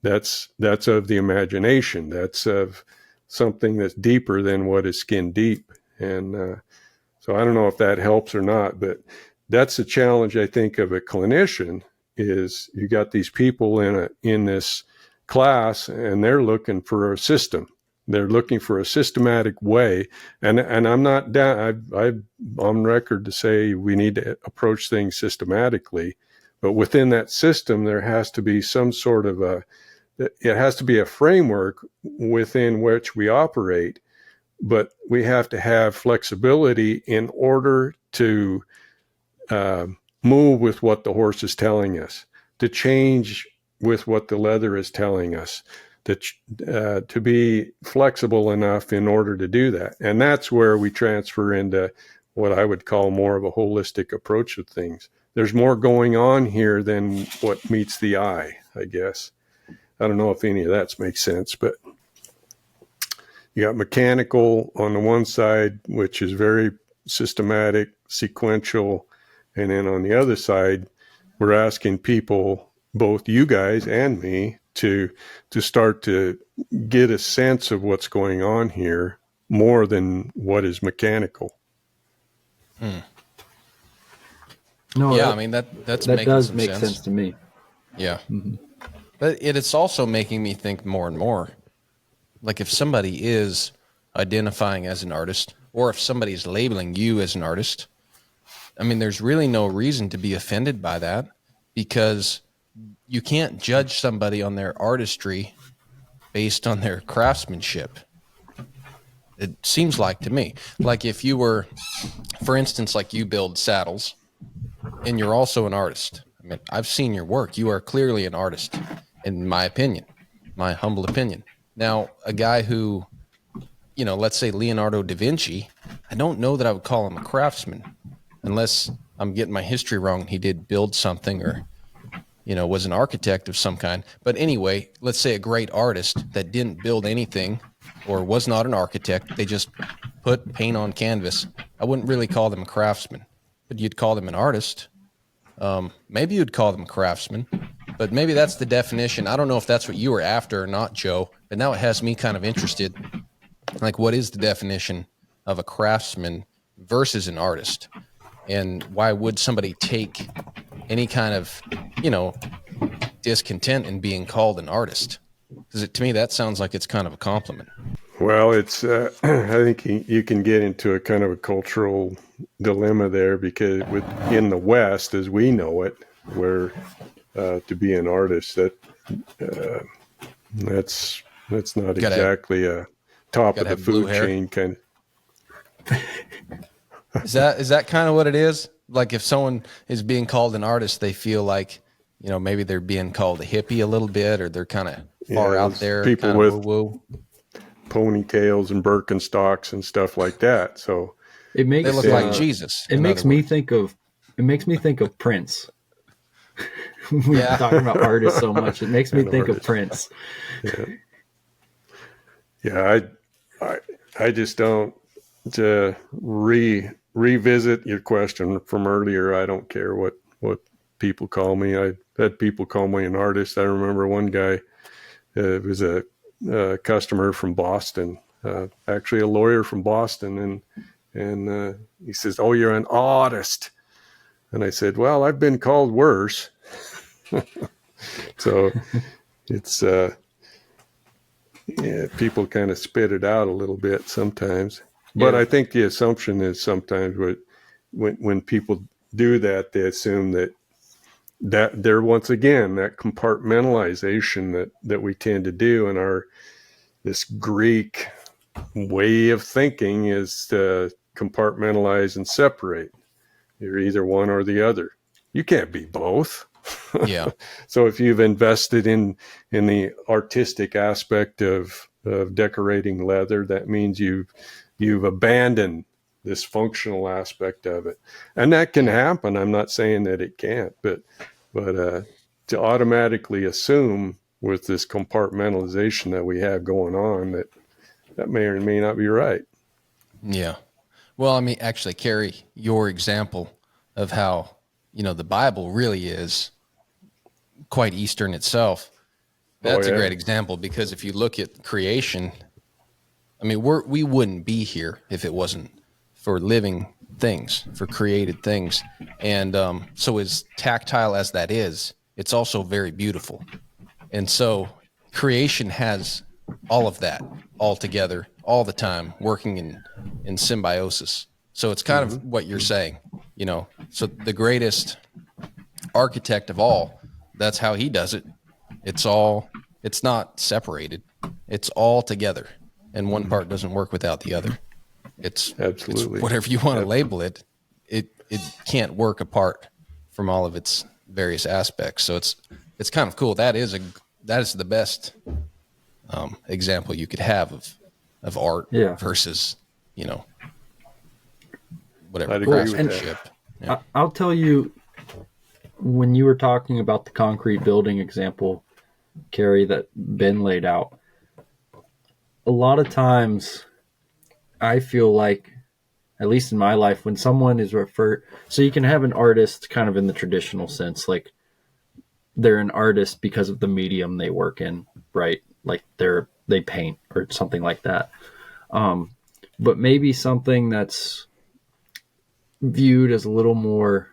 That's of the imagination. That's of something that's deeper than what is skin deep. And so I don't know if that helps or not, but that's the challenge, I think, of a clinician. Is you got these people in this class, and they're looking for a system. They're looking for a systematic way, and I'm not down. I'm on record to say we need to approach things systematically, but within that system, there has to be some sort of it has to be a framework within which we operate, but we have to have flexibility in order to move with what the horse is telling us, to change with what the leather is telling us, to be flexible enough in order to do that. And that's where we transfer into what I would call more of a holistic approach of things. There's more going on here than what meets the eye, I guess. I don't know if any of that makes sense, but you got mechanical on the one side, which is very systematic, sequential. And then on the other side, we're asking people, both you guys and me, to start to get a sense of what's going on here more than what is mechanical. No, Yeah, I mean that does make sense to me. Yeah. Mm-hmm. But it's also making me think more and more. Like if somebody is identifying as an artist, or if somebody's labeling you as an artist, I mean, there's really no reason to be offended by that, because you can't judge somebody on their artistry based on their craftsmanship. It seems like to me. Like if you were, for instance, like you build saddles and you're also an artist. I mean, I've seen your work. You are clearly an artist, in my opinion, my humble opinion. Now, a guy who, let's say Leonardo da Vinci, I don't know that I would call him a craftsman, unless I'm getting my history wrong. He did build something, or was an architect of some kind. But anyway, let's say a great artist that didn't build anything or was not an architect. They just put paint on canvas. I wouldn't really call them a craftsman, but you'd call them an artist. Maybe you'd call them a craftsman, but maybe that's the definition. I don't know if that's what you were after or not, Joe, but now it has me kind of interested. Like, what is the definition of a craftsman versus an artist? And why would somebody take any kind of, discontent in being called an artist? Because to me, that sounds like it's kind of a compliment. Well, it's I think you can get into a kind of a cultural dilemma there, because in the West, as we know it, where to be an artist, that's not exactly a top of the food chain kind of. Is that kind of what it is? Like, if someone is being called an artist, they feel like, maybe they're being called a hippie a little bit, or they're kind of far out there. People with ponytails and Birkenstocks and stuff like that. So they look like Jesus. It makes me think of Prince. We're talking about artists so much. It makes me think of Prince. Yeah. I just don't revisit your question from earlier. I don't care what people call me. I had people call me an artist. I remember one guy was a customer from Boston, actually a lawyer from Boston, and he says, "Oh, you're an artist," and I said, "Well, I've been called worse." So it's people kind of spit it out a little bit sometimes. But I think the assumption is sometimes when people do that, they assume that they're, once again, that compartmentalization that we tend to do in this Greek way of thinking is to compartmentalize and separate. You're either one or the other. You can't be both. Yeah. So if you've invested in the artistic aspect of decorating leather, that means you've abandoned this functional aspect of it. And that can happen. I'm not saying that it can't, but to automatically assume with this compartmentalization that we have going on that may or may not be right. Yeah. Well, I mean, actually, Cary, your example of how, the Bible really is quite Eastern itself. That's a great example, because if you look at creation, I mean, we wouldn't be here if it wasn't for living things, for created things. And so as tactile as that is, it's also very beautiful. And so creation has all of that all together, all the time, working in symbiosis. So it's kind of what you're saying, So the greatest architect of all, that's how he does it. It's not separated. It's all together. And one part doesn't work without the other. It's absolutely, it's whatever you want to label it. It can't work apart from all of its various aspects. So it's kind of cool. That is the best example you could have of art versus whatever craftsmanship. Yeah. I'll tell you, when you were talking about the concrete building example, Cary, that Ben laid out, a lot of times I feel like, at least in my life, when someone is referred, so you can have an artist kind of in the traditional sense, like they're an artist because of the medium they work in, right? Like they paint or something like that. But maybe something that's viewed as a little more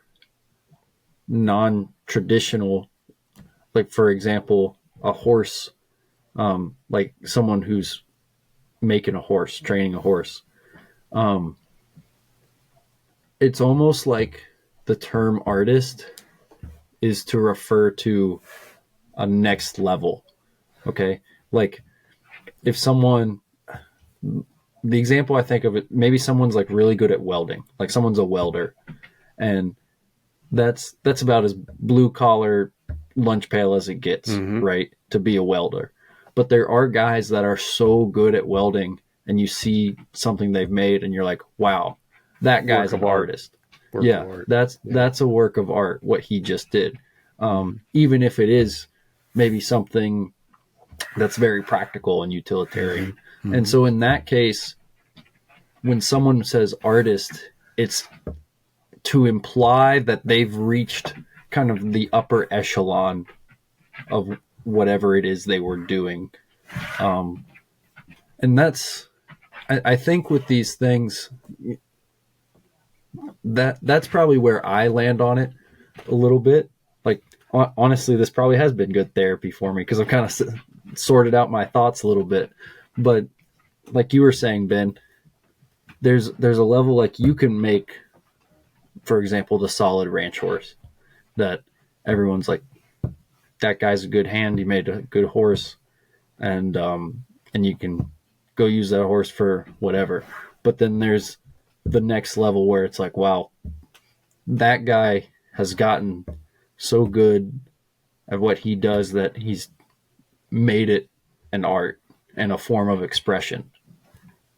non-traditional, like, for example, a horse, like someone who's making a horse, training a horse. It's almost like the term artist is to refer to a next level. Okay. Like if someone, the example I think of it, maybe someone's like really good at welding, like someone's a welder, and that's about as blue collar lunch pail as it gets, right? To be a welder. But there are guys that are so good at welding, and you see something they've made and you're like, wow, that guy's an artist. That's a work of art, what he just did. even if it is maybe something that's very practical and utilitarian. Mm-hmm. And so in that case, when someone says artist, it's to imply that they've reached kind of the upper echelon of whatever it is they were doing. And that's, I think with these things, that's probably where I land on it a little bit. Like, honestly, this probably has been good therapy for me because I've kind of sorted out my thoughts a little bit. But like you were saying, Ben, there's a level like you can make, for example, the solid ranch horse that everyone's like, that guy's a good hand. He made a good horse, and you can go use that horse for whatever. But then there's the next level where it's like, wow, that guy has gotten so good at what he does that he's made it an art and a form of expression,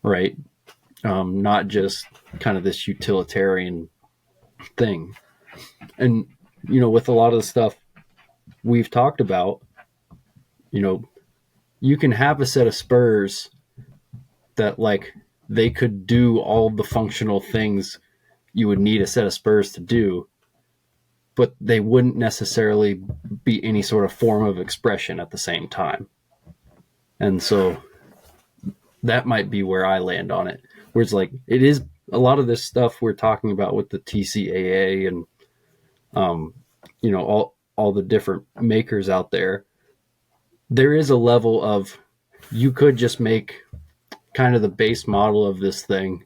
right? Not just kind of this utilitarian thing. And, you know, with a lot of the stuff we've talked about, you know, you can have a set of spurs that like they could do all the functional things you would need a set of spurs to do, but they wouldn't necessarily be any sort of form of expression at the same time. And so that might be where I land on it, where it's like, it is a lot of this stuff we're talking about with the TCAA and, you know, all the different makers out there. There is a level of, you could just make kind of the base model of this thing.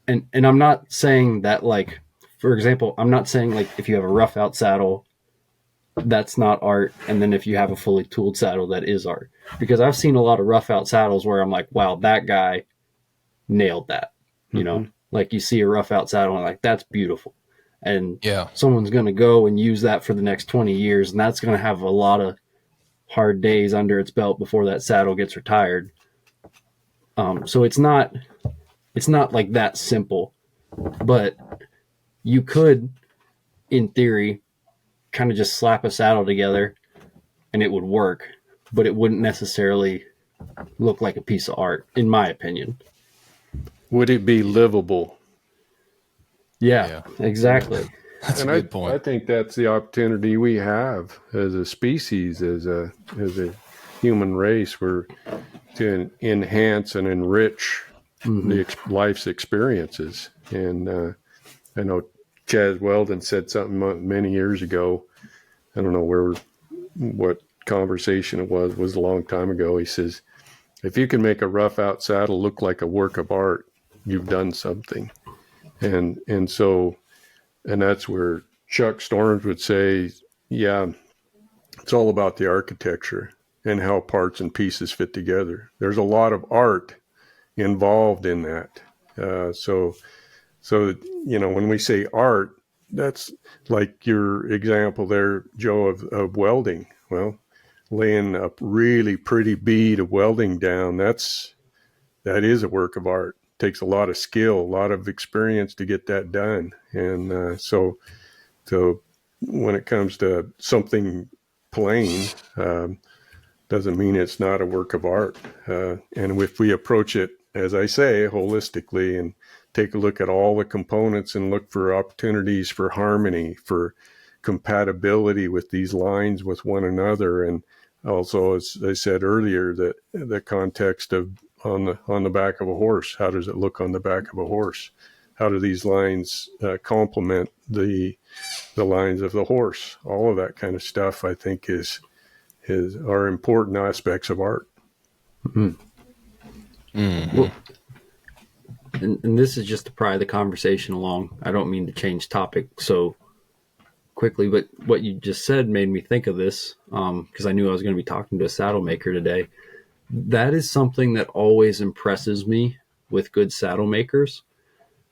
And I'm not saying that, like, for example, I'm not saying like if you have a rough out saddle, that's not art. And then if you have a fully tooled saddle, that is art. Because I've seen a lot of rough out saddles where I'm like, wow, that guy nailed that. You know, like you see a rough out saddle and like, that's beautiful. And someone's going to go and use that for the next 20 years. And that's going to have a lot of hard days under its belt before that saddle gets retired. So it's not like that simple, but you could, in theory, kind of just slap a saddle together and it would work, but it wouldn't necessarily look like a piece of art, in my opinion. Would it be livable? Yeah. Exactly. That's a good point. I think that's the opportunity we have as a species, as a human race. We're to enhance and enrich life's experiences. And I know Chaz Weldon said something many years ago. I don't know what conversation it was a long time ago. He says, if you can make a rough out saddle look like a work of art, you've done something. And that's where Chuck Storms would say, yeah, it's all about the architecture and how parts and pieces fit together. There's a lot of art involved in that. So, you know, when we say art, that's like your example there, Joe, of welding. Well, laying a really pretty bead of welding down, that is a work of art. It takes a lot of skill, a lot of experience to get that done. And so when it comes to something plain, doesn't mean it's not a work of art. And if we approach it, as I say, holistically, and take a look at all the components and look for opportunities for harmony, for compatibility with these lines with one another. And also, as I said earlier, the context of on the back of a horse. How does it look on the back of a horse? How do these lines complement the lines of the horse? All of that kind of stuff, I think, are important aspects of art. Mm-hmm. Mm-hmm. Well, and this is just to pry the conversation along. I don't mean to change topic so quickly, but what you just said made me think of this, because I knew I was going to be talking to a saddle maker today. That is something that always impresses me with good saddle makers.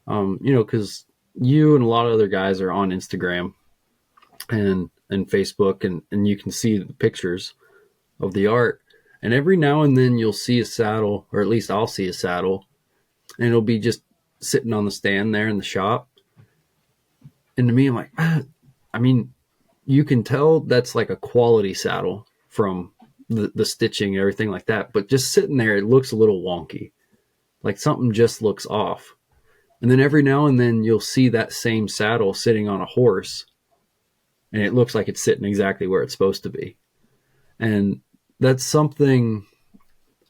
You know, because you and a lot of other guys are on Instagram and Facebook, and you can see the pictures of the art. And every now and then you'll see a saddle, or at least I'll see a saddle, and it'll be just sitting on the stand there in the shop. And to me, I'm like, I mean, you can tell that's like a quality saddle from the stitching and everything like that. But just sitting there, it looks a little wonky. Like something just looks off. And then every now and then you'll see that same saddle sitting on a horse, and it looks like it's sitting exactly where it's supposed to be. And that's something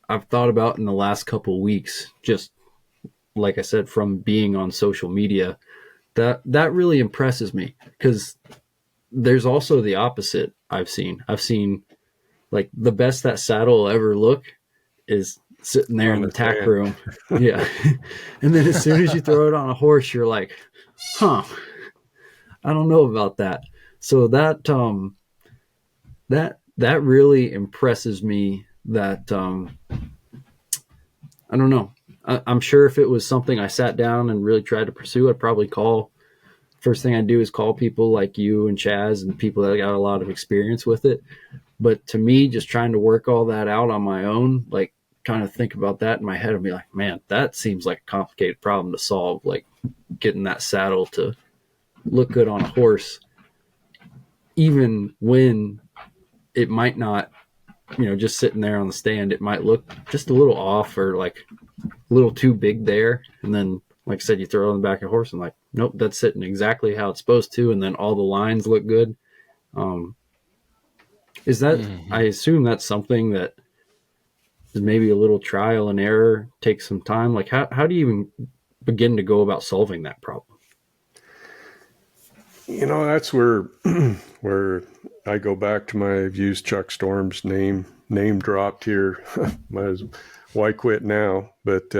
I've thought about in the last couple of weeks, just like I said, from being on social media. That really impresses me, because there's also the opposite. I've seen like the best that saddle will ever look is sitting there in the tack room. Yeah. And then as soon as you throw it on a horse, you're like, I don't know about that. So that really impresses me, that I don't know. I'm sure if it was something I sat down and really tried to pursue, I'd probably first thing I'd do is call people like you and Chaz and people that got a lot of experience with it. But to me, just trying to work all that out on my own, like kind of think about that in my head and be like, man, that seems like a complicated problem to solve. Like getting that saddle to look good on a horse, even when it might not, just sitting there on the stand, it might look just a little off or like a little too big there. And then, like I said, you throw it on the back of a horse and like, nope, that's sitting exactly how it's supposed to. And then all the lines look good. Is that, I assume that's something that is maybe a little trial and error, takes some time. Like how do you even begin to go about solving that problem? That's where I go back to I've used Chuck Storm's name dropped here. Why quit now? But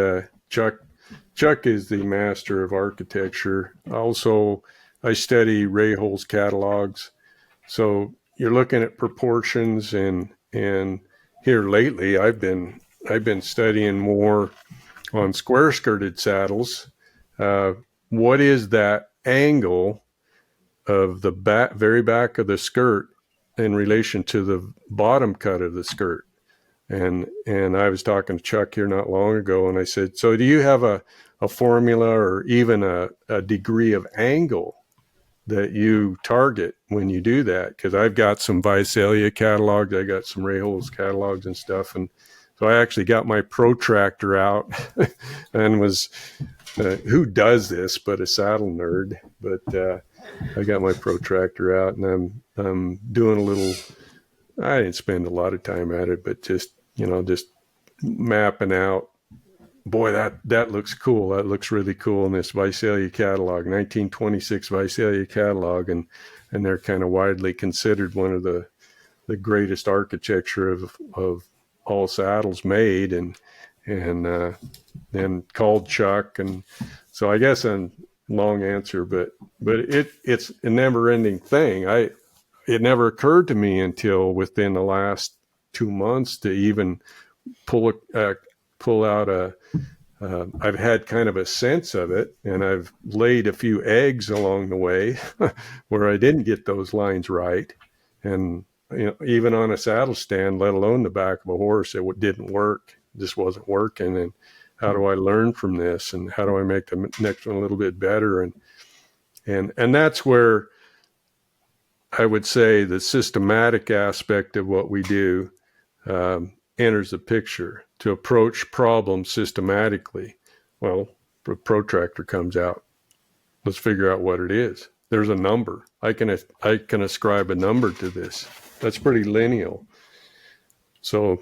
Chuck is the master of architecture. Also, I study Ray Hol's catalogs. So you're looking at proportions, and here lately I've been studying more on square skirted saddles. What is that angle of the very back of the skirt in relation to the bottom cut of the skirt? And I was talking to Chuck here not long ago, and I said, so do you have a formula or even a degree of angle that you target when you do that? Because I've got some Visalia catalogs, I got some Ray Hol's catalogs and stuff, and so I actually got my protractor out and was who does this but a saddle nerd? But I got my protractor out, and I'm doing a little. I didn't spend a lot of time at it, but just mapping out. Boy, that looks cool. That looks really cool in this Visalia catalog, 1926 Visalia catalog, and they're kind of widely considered one of the greatest architecture of all saddles made, and called Chuck, and so I guess a long answer, but it's a never-ending thing. It never occurred to me until within the last 2 months to even pull out I've had kind of a sense of it, and I've laid a few eggs along the way where I didn't get those lines right. And, even on a saddle stand, let alone the back of a horse, it didn't work. It just wasn't working. And how do I learn from this? And how do I make the next one a little bit better? And that's where I would say the systematic aspect of what we do enters the picture. To approach problems systematically, well, the protractor comes out. Let's figure out what it is. There's a number. I can ascribe a number to this. That's pretty lineal. So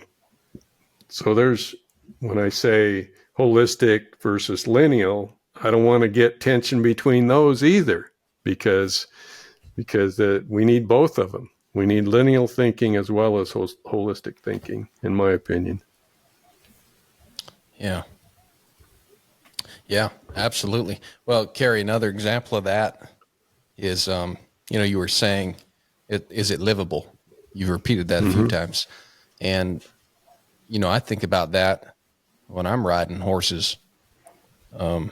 there's, when I say holistic versus lineal, I don't want to get tension between those either, because we need both of them. We need lineal thinking as well as holistic thinking, in my opinion. Yeah, absolutely. Well, Cary, another example of that is, you were saying, is it livable? You've repeated that a few times. And, I think about that when I'm riding horses. I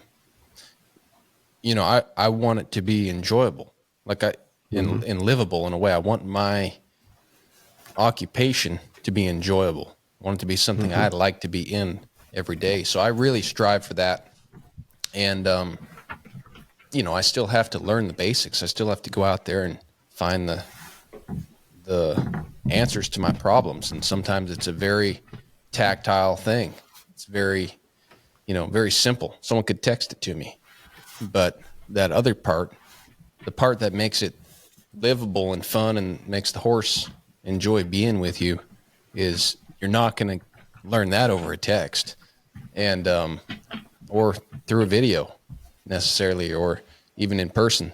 want it to be enjoyable, and livable in a way. I want my occupation to be enjoyable. I want it to be something I'd like to be in every day. So I really strive for that. And, I still have to learn the basics. I still have to go out there and find the the answers to my problems. And sometimes it's a very tactile thing. It's very, very simple. Someone could text it to me, but that other part, the part that makes it livable and fun and makes the horse enjoy being with you, is you're not going to learn that over a text and, or through a video necessarily, or even in person.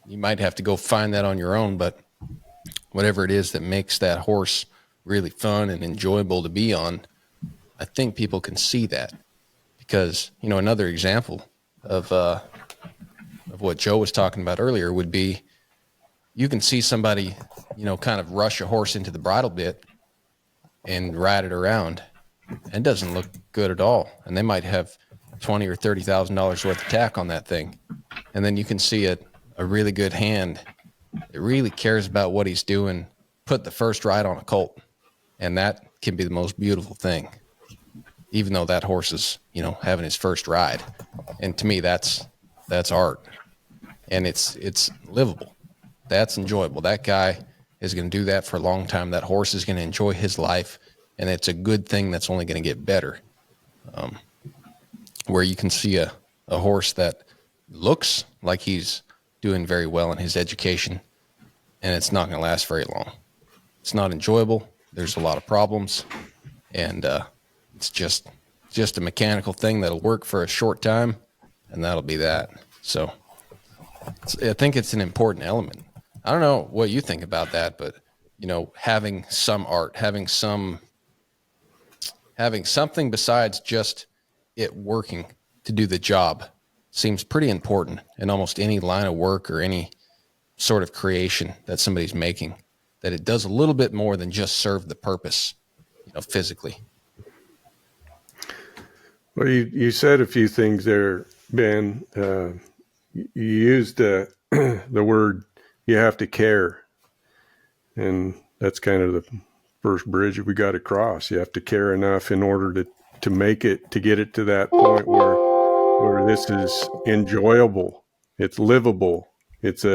You might have to go find that on your own, but whatever it is that makes that horse really fun and enjoyable to be on, I think people can see that. Because, another example of what Joe was talking about earlier would be, you can see somebody, kind of rush a horse into the bridle bit and ride it around. And it doesn't look good at all. And they might have $20,000 or $30,000 worth of tack on that thing. And then you can see a really good hand that really cares about what he's doing, put the first ride on a colt. And that can be the most beautiful thing, even though that horse is, having his first ride. And to me, that's art, and it's livable. That's enjoyable. That guy is going to do that for a long time. That horse is going to enjoy his life, and it's a good thing that's only going to get better. Where you can see a horse that looks like he's doing very well in his education, and it's not going to last very long. It's not enjoyable. There's a lot of problems, and it's just a mechanical thing that'll work for a short time, and that'll be that. So I think it's an important element. I don't know what you think about that, but having some art, having something besides just it working to do the job seems pretty important in almost any line of work or any sort of creation that somebody's making, that it does a little bit more than just serve the purpose, physically. Well, you said a few things there, Ben. You used the word, you have to care. And that's kind of the first bridge we got to cross. You have to care enough in order to make it, to get it to that point where this is enjoyable. It's livable. It's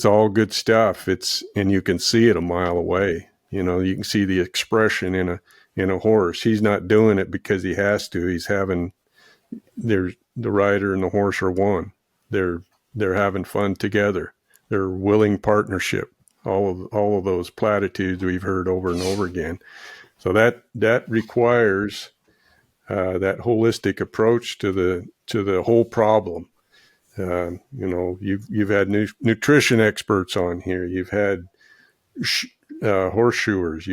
all good stuff. And you can see it a mile away. You can see the expression in a horse. He's not doing it because he has to. The rider and the horse are one. They're having fun together. They're willing partnership. All of those platitudes we've heard over and over again. So that requires that holistic approach to the whole problem. You've had nutrition experts on here. You've had horseshoers.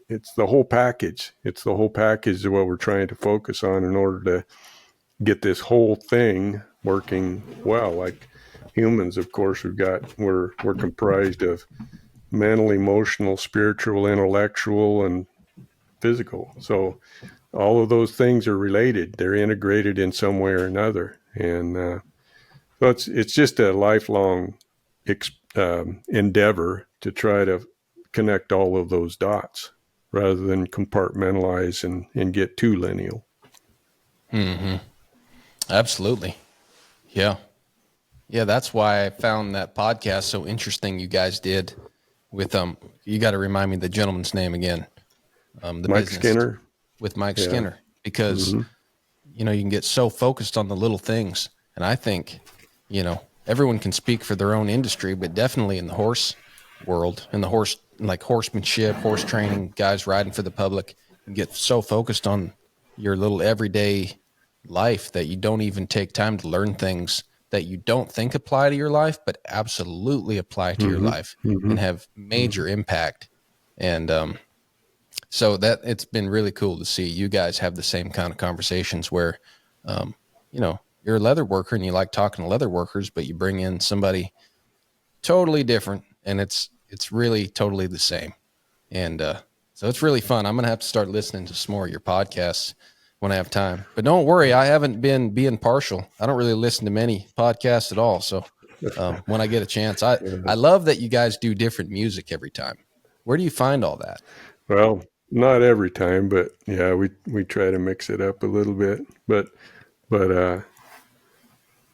It's the whole package. It's the whole package of what we're trying to focus on in order to get this whole thing working well. Like humans, of course, we're comprised of mental, emotional, spiritual, intellectual, and physical. So all of those things are related. They're integrated in some way or another. And so it's just a lifelong endeavor to try to connect all of those dots rather than compartmentalize and get too lineal. Mm-hmm. Absolutely. Yeah. Yeah, that's why I found that podcast so interesting you guys did with you got to remind me the gentleman's name again. Mike Skinner. With Mike Skinner, because you can get so focused on the little things. And I think, everyone can speak for their own industry, but definitely in the horse world, in the horsemanship, horse training, guys riding for the public, you get so focused on your little everyday life that you don't even take time to learn things that you don't think apply to your life, but absolutely apply to your life and have major impact. And so that it's been really cool to see you guys have the same kind of conversations where, you're a leather worker and you like talking to leather workers, but you bring in somebody totally different and it's really totally the same. And so it's really fun. I'm going to have to start listening to some more of your podcasts when I have time. But don't worry, I haven't been being partial. I don't really listen to many podcasts at all. So when I get a chance, I love that you guys do different music every time. Where do you find all that? Well, not every time, but yeah, we try to mix it up a little bit. But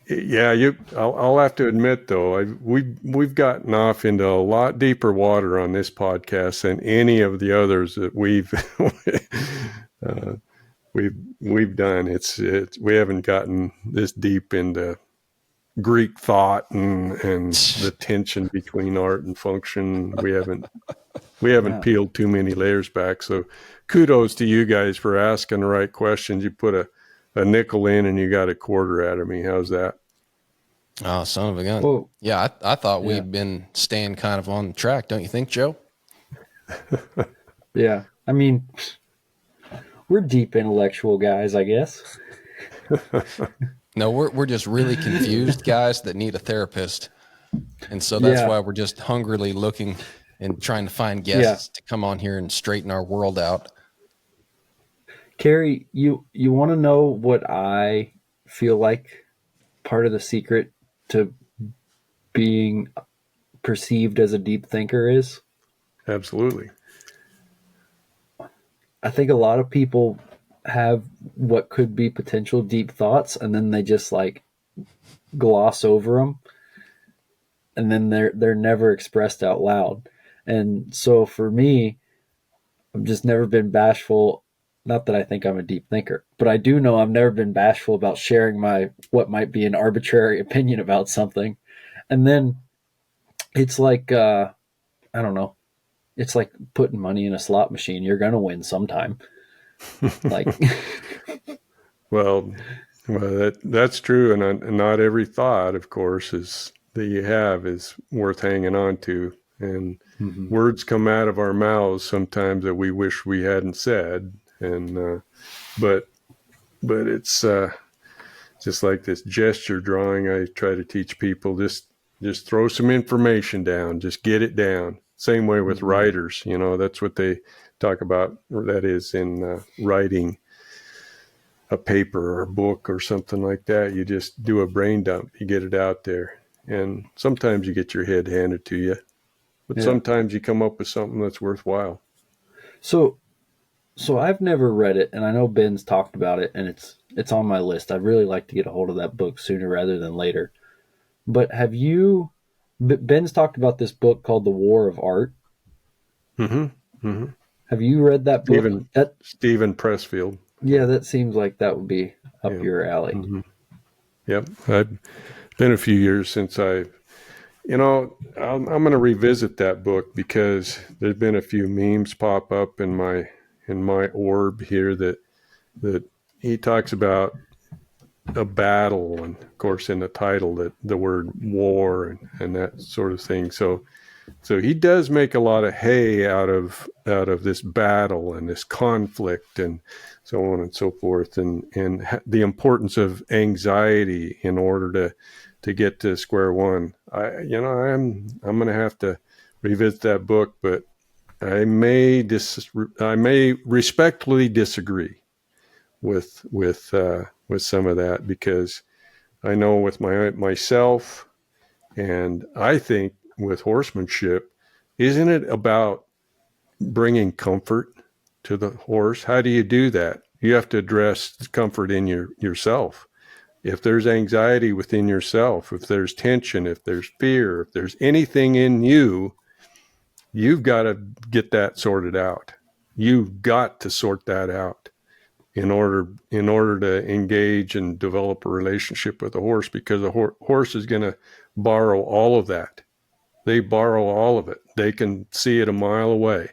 Yeah, I'll have to admit though, we've gotten off into a lot deeper water on this podcast than any of the others that uh, we've done. It's we haven't gotten this deep into Greek thought and the tension between art and function. We haven't peeled too many layers back. So kudos to you guys for asking the right questions. You put a nickel in and you got a quarter out of me. How's that? Oh, son of a gun. Well, Yeah, I thought yeah. we'd been staying kind of on the track, don't you think, Joe? Yeah. I mean, we're deep intellectual guys, I guess. No, we're just really confused guys that need a therapist. And so that's why we're just hungrily looking and trying to find guests to come on here and straighten our world out. Cary, you want to know what I feel like part of the secret to being perceived as a deep thinker is? Absolutely. I think a lot of people have what could be potential deep thoughts, and then they just like gloss over them, and then they're never expressed out loud. And so for me, I've just never been bashful. Not that I think I'm a deep thinker, but I do know I've never been bashful about sharing my what might be an arbitrary opinion about something. And then it's like I don't know. It's like putting money in a slot machine. You're gonna win sometime. Like, well, that's true, and not every thought, of course, is that you have is worth hanging on to. And words come out of our mouths sometimes that we wish we hadn't said. And but it's just like this gesture drawing. I try to teach people just throw some information down, just get it down. Same way with writers, that's what they talk about. That is in writing a paper or a book or something like that. You just do a brain dump, you get it out there. And sometimes you get your head handed to you, but sometimes you come up with something that's worthwhile. So I've never read it, and I know Ben's talked about it, and it's on my list. I'd really like to get a hold of that book sooner rather than later. But Ben's talked about this book called The War of Art. Have you read that book? Stephen Pressfield. Yeah, that seems like that would be up your alley. Yep. I've been a few years since I'm going to revisit that book because there's been a few memes pop up in my orb here that he talks about a battle, and of course in the title that the word war and that sort of thing. So he does make a lot of hay out of this battle and this conflict and so on and so forth, and the importance of anxiety in order to get to square one. I'm going to have to revisit that book, but I may respectfully disagree with some of that, because I know with myself, and I think with horsemanship, isn't it about bringing comfort to the horse? How do you do that? You have to address comfort in yourself. If there's anxiety within yourself, if there's tension, if there's fear, if there's anything in you, you've got to get that sorted out. You've got to sort that out in order to engage and develop a relationship with a horse, because a horse is going to borrow all of that. They borrow all of it. They can see it a mile away.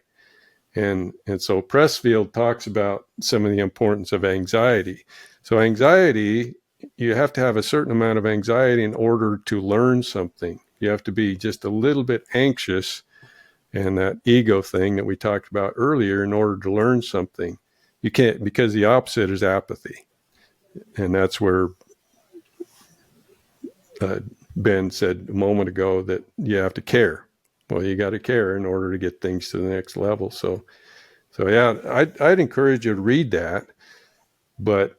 And so Pressfield talks about some of the importance of anxiety. So anxiety, you have to have a certain amount of anxiety in order to learn something. You have to be just a little bit anxious, and that ego thing that we talked about earlier, in order to learn something. You can't, because the opposite is apathy. And that's where Ben said a moment ago that you have to care. Well, you got to care in order to get things to the next level. So yeah, I'd encourage you to read that. But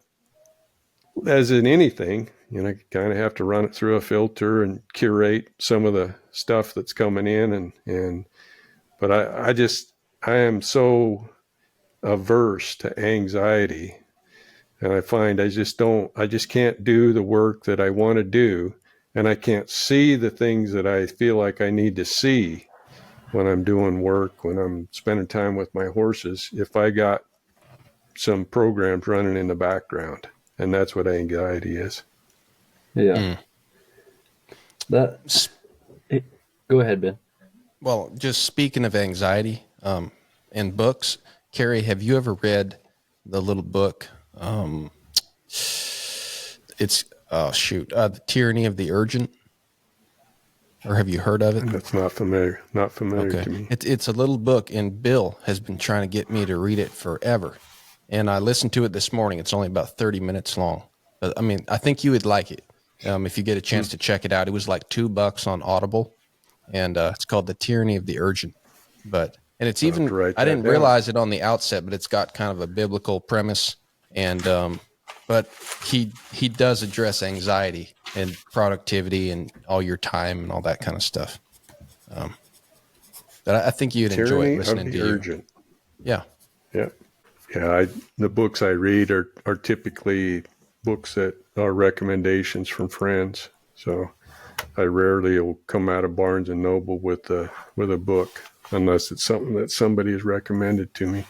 as in anything, you kind of have to run it through a filter and curate some of the stuff that's coming in. But I am so averse to anxiety And I find I just can't do the work that I want to do. And I can't see the things that I feel like I need to see when I'm doing work, when I'm spending time with my horses, if I got some programs running in the background. And that's what anxiety is. Yeah. Go ahead, Ben. Well, just speaking of anxiety, and books, Cary, have you ever read the little book? It's The Tyranny of the Urgent, or have you heard of it? That's not familiar to me. It's a little book, and Bill has been trying to get me to read it forever. And I listened to it this morning. It's only about 30 minutes long, but I mean, I think you would like it if you get a chance to check it out. It was like $2 on Audible, and it's called The Tyranny of the Urgent. And it's even, I didn't realize it on the outset, but it's got kind of a biblical premise, and but he does address anxiety and productivity and all your time and all that kind of stuff. But I think you'd enjoy listening to Urgent. Yeah. Yeah. Yeah. The books I read are typically books that are recommendations from friends. So I rarely will come out of Barnes and Noble with a book unless it's something that somebody has recommended to me.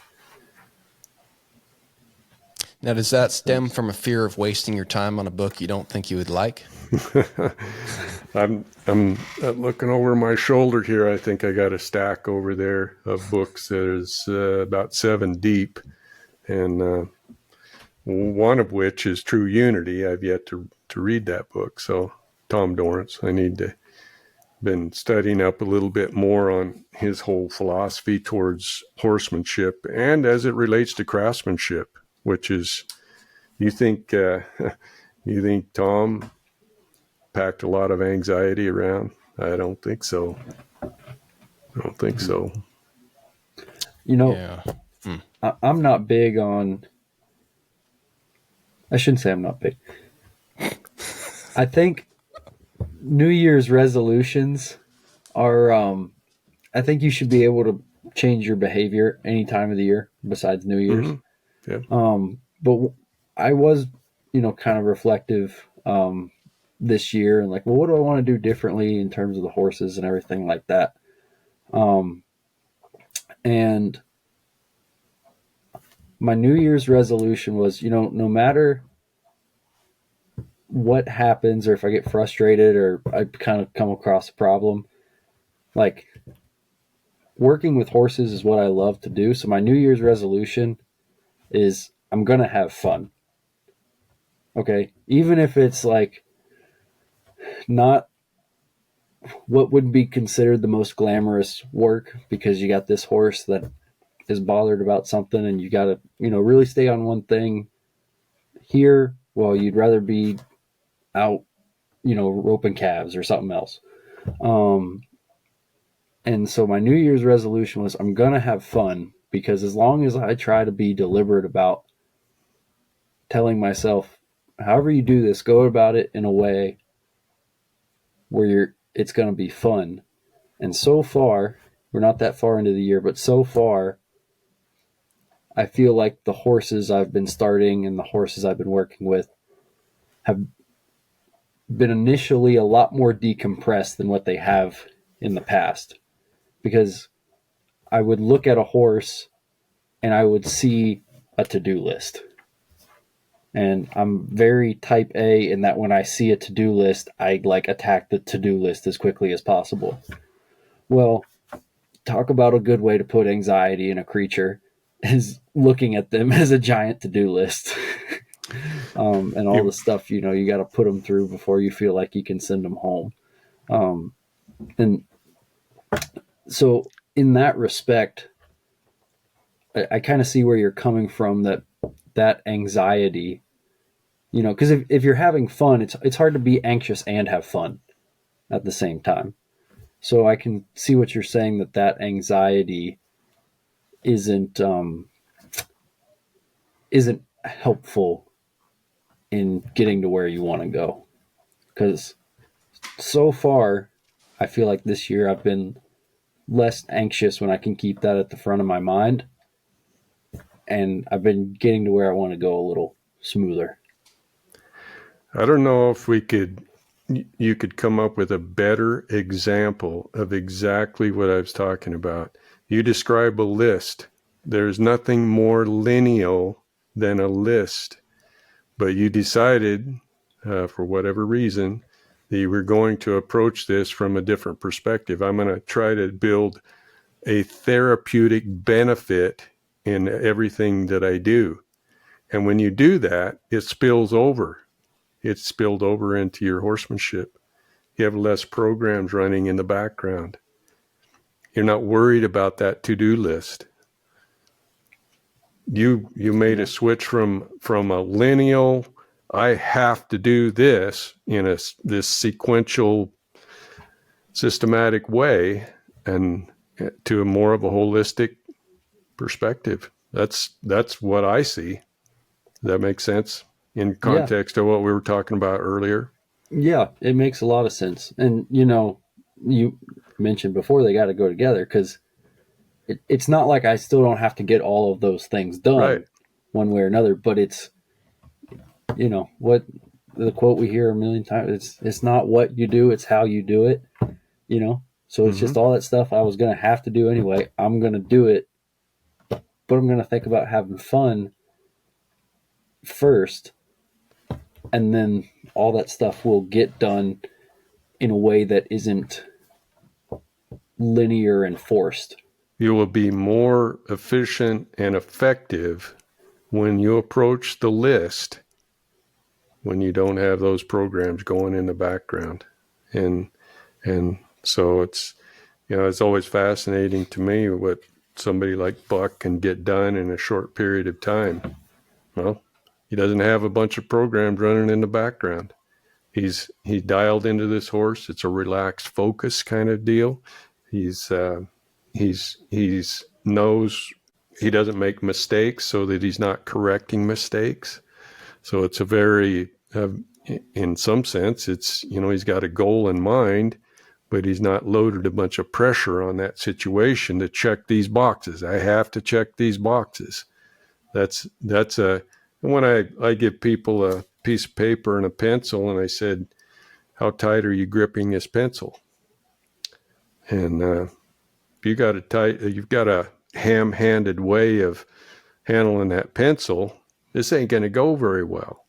Now, does that stem from a fear of wasting your time on a book you don't think you would like? I'm looking over my shoulder here. I think I got a stack over there of books that is about 7 deep, and one of which is True Unity. I've yet to read that book. So Tom Dorrance, I need to been studying up a little bit more on his whole philosophy towards horsemanship and as it relates to craftsmanship, which is, you think Tom packed a lot of anxiety around? I don't think so. You know, Yeah. I'm not big on, I shouldn't say I'm not big. I think New Year's resolutions are, I think you should be able to change your behavior any time of the year besides New Year's. Mm-hmm. Yeah. But I was, kind of reflective this year and like, well, what do I want to do differently in terms of the horses and everything like that? And my New Year's resolution was, no matter what happens or if I get frustrated or I kind of come across a problem, like working with horses is what I love to do. So my New Year's resolution is I'm going to have fun. Okay. Even if it's like not what would be considered the most glamorous work, because you got this horse that is bothered about something and you got to, really stay on one thing here. Well, you'd rather be out, roping calves or something else. And so my New Year's resolution was I'm going to have fun, because as long as I try to be deliberate about telling myself, however you do this, go about it in a way where it's going to be fun. And so far, we're not that far into the year, but so far, I feel like the horses I've been starting and the horses I've been working with have been initially a lot more decompressed than what they have in the past. Because I would look at a horse and I would see a to-do list. And I'm very type A in that when I see a to-do list, I attack the to-do list as quickly as possible. Well, talk about a good way to put anxiety in a creature is looking at them as a giant to-do list. And all the stuff, you got to put them through before you feel like you can send them home. And so in that respect, I kind of see where you're coming from, that anxiety, because if you're having fun, it's hard to be anxious and have fun at the same time. So I can see what you're saying, that anxiety isn't helpful in getting to where you want to go. Because so far, I feel like this year I've been less anxious when I can keep that at the front of my mind. And I've been getting to where I want to go a little smoother. I don't know if you could come up with a better example of exactly what I was talking about. You describe a list. There's nothing more lineal than a list, but you decided, for whatever reason, that you were going to approach this from a different perspective. I'm going to try to build a therapeutic benefit in everything that I do. And when you do that, it spills over. It's spilled over into your horsemanship. You have less programs running in the background. You're not worried about that to-do list. You made a switch from a lineal, I have to do this in this sequential, systematic way, and to a more of a holistic perspective. That's what I see. Does that make sense in context of what we were talking about earlier? Yeah, it makes a lot of sense. And, you mentioned before they got to go together, because it's not like I still don't have to get all of those things done Right. one way or another, but it's, what the quote we hear a million times, it's not what you do, it's how you do it, So it's just all that stuff I was going to have to do anyway. I'm going to do it, but I'm going to think about having fun first, and then all that stuff will get done in a way that isn't linear and forced. You will be more efficient and effective when you approach the list, when you don't have those programs going in the background. And so it's always fascinating to me what somebody like Buck can get done in a short period of time. Well, he doesn't have a bunch of programs running in the background. He's dialed into this horse. It's a relaxed focus kind of deal. He's knows he doesn't make mistakes, so that he's not correcting mistakes. So it's a very, in some sense, it's, he's got a goal in mind, but he's not loaded a bunch of pressure on that situation to check these boxes. I have to check these boxes. When I give people a piece of paper and a pencil, and I said, how tight are you gripping this pencil? And you've got a ham-handed way of handling that pencil, this ain't going to go very well.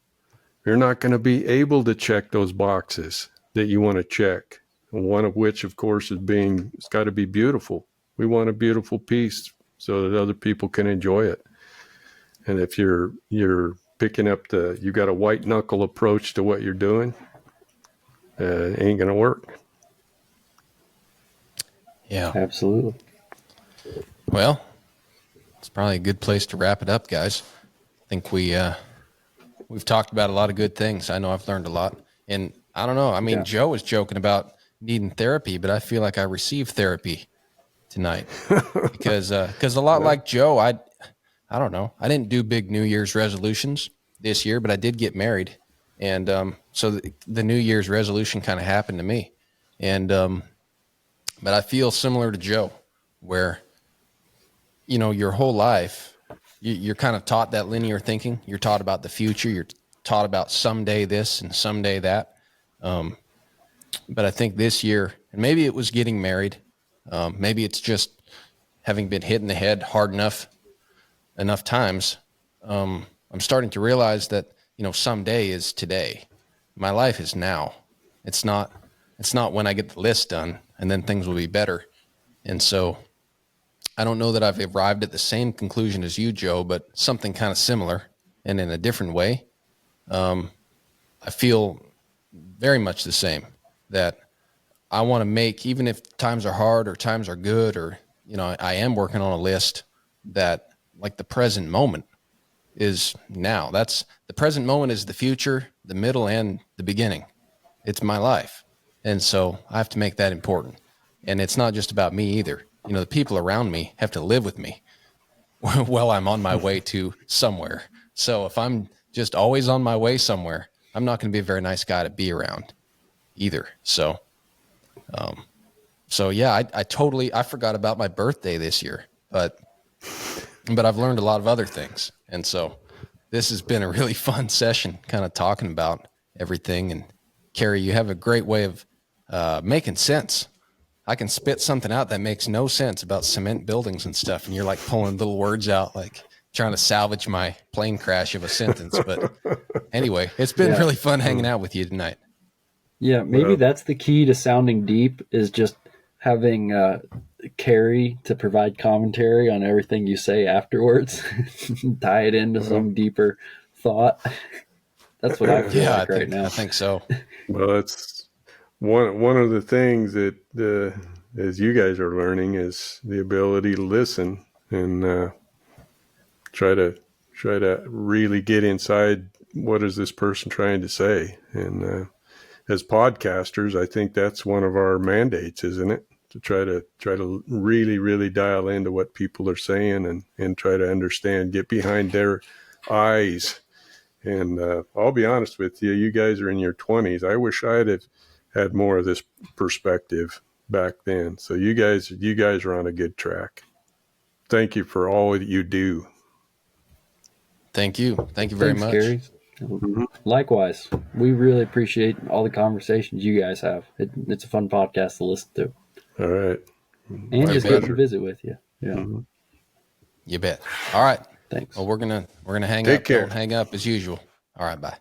You're not going to be able to check those boxes that you want to check. One of which, of course, it's got to be beautiful. We want a beautiful piece so that other people can enjoy it. And if you're picking up you got a white knuckle approach to what you're doing, it ain't going to work. Yeah. Absolutely. Well, it's probably a good place to wrap it up, guys. I think we've talked about a lot of good things. I know I've learned a lot. And I don't know. I mean, Joe was joking about needing therapy, but I feel like I received therapy tonight because a lot like Joe, I don't know. I didn't do big New Year's resolutions this year, but I did get married. And so the New Year's resolution kind of happened to me. And but I feel similar to Joe, where, your whole life, you're kind of taught that linear thinking. You're taught about the future. You're taught about someday this and someday that. But I think this year, and maybe it was getting married. Maybe it's just having been hit in the head hard enough times. I'm starting to realize that, someday is today. My life is now. It's not when I get the list done and then things will be better. And so I don't know that I've arrived at the same conclusion as you, Joe, but something kind of similar and in a different way. I feel very much the same, that I want to make, even if times are hard or times are good, or, I am working on a list, that like the present moment is now. That's the present moment is the future, the middle, and the beginning. It's my life. And so I have to make that important. And it's not just about me either. The people around me have to live with me while I'm on my way to somewhere. So if I'm just always on my way somewhere, I'm not going to be a very nice guy to be around either. So, yeah, I forgot about my birthday this year, but I've learned a lot of other things. And so this has been a really fun session, kind of talking about everything. And Cary, you have a great way of making sense. I can spit something out that makes no sense about cement buildings and stuff, and you're like pulling little words out, like trying to salvage my plane crash of a sentence. But anyway, it's been really fun hanging out with you tonight. Yeah, maybe that's the key to sounding deep, is just having Cary to provide commentary on everything you say afterwards, tie it into some deeper thought. That's what I feel like right now. I think so. Well, it's one of the things that as you guys are learning is the ability to listen and try to really get inside what is this person trying to say. And as podcasters, I think that's one of our mandates, isn't it? To try to really, really dial into what people are saying and try to understand, get behind their eyes. And I'll be honest with you, you guys are in your 20s. I wish I'd have had more of this perspective back then. So you guys are on a good track. Thank you for all that you do. Thank you. Thank you very much. Cary. Likewise, we really appreciate all the conversations you guys have. It's a fun podcast to listen to. All right. And just get to visit with you. Yeah. You bet. All right. Thanks. Well, we're gonna hang Take up. care. Don't hang up as usual. All right. Bye.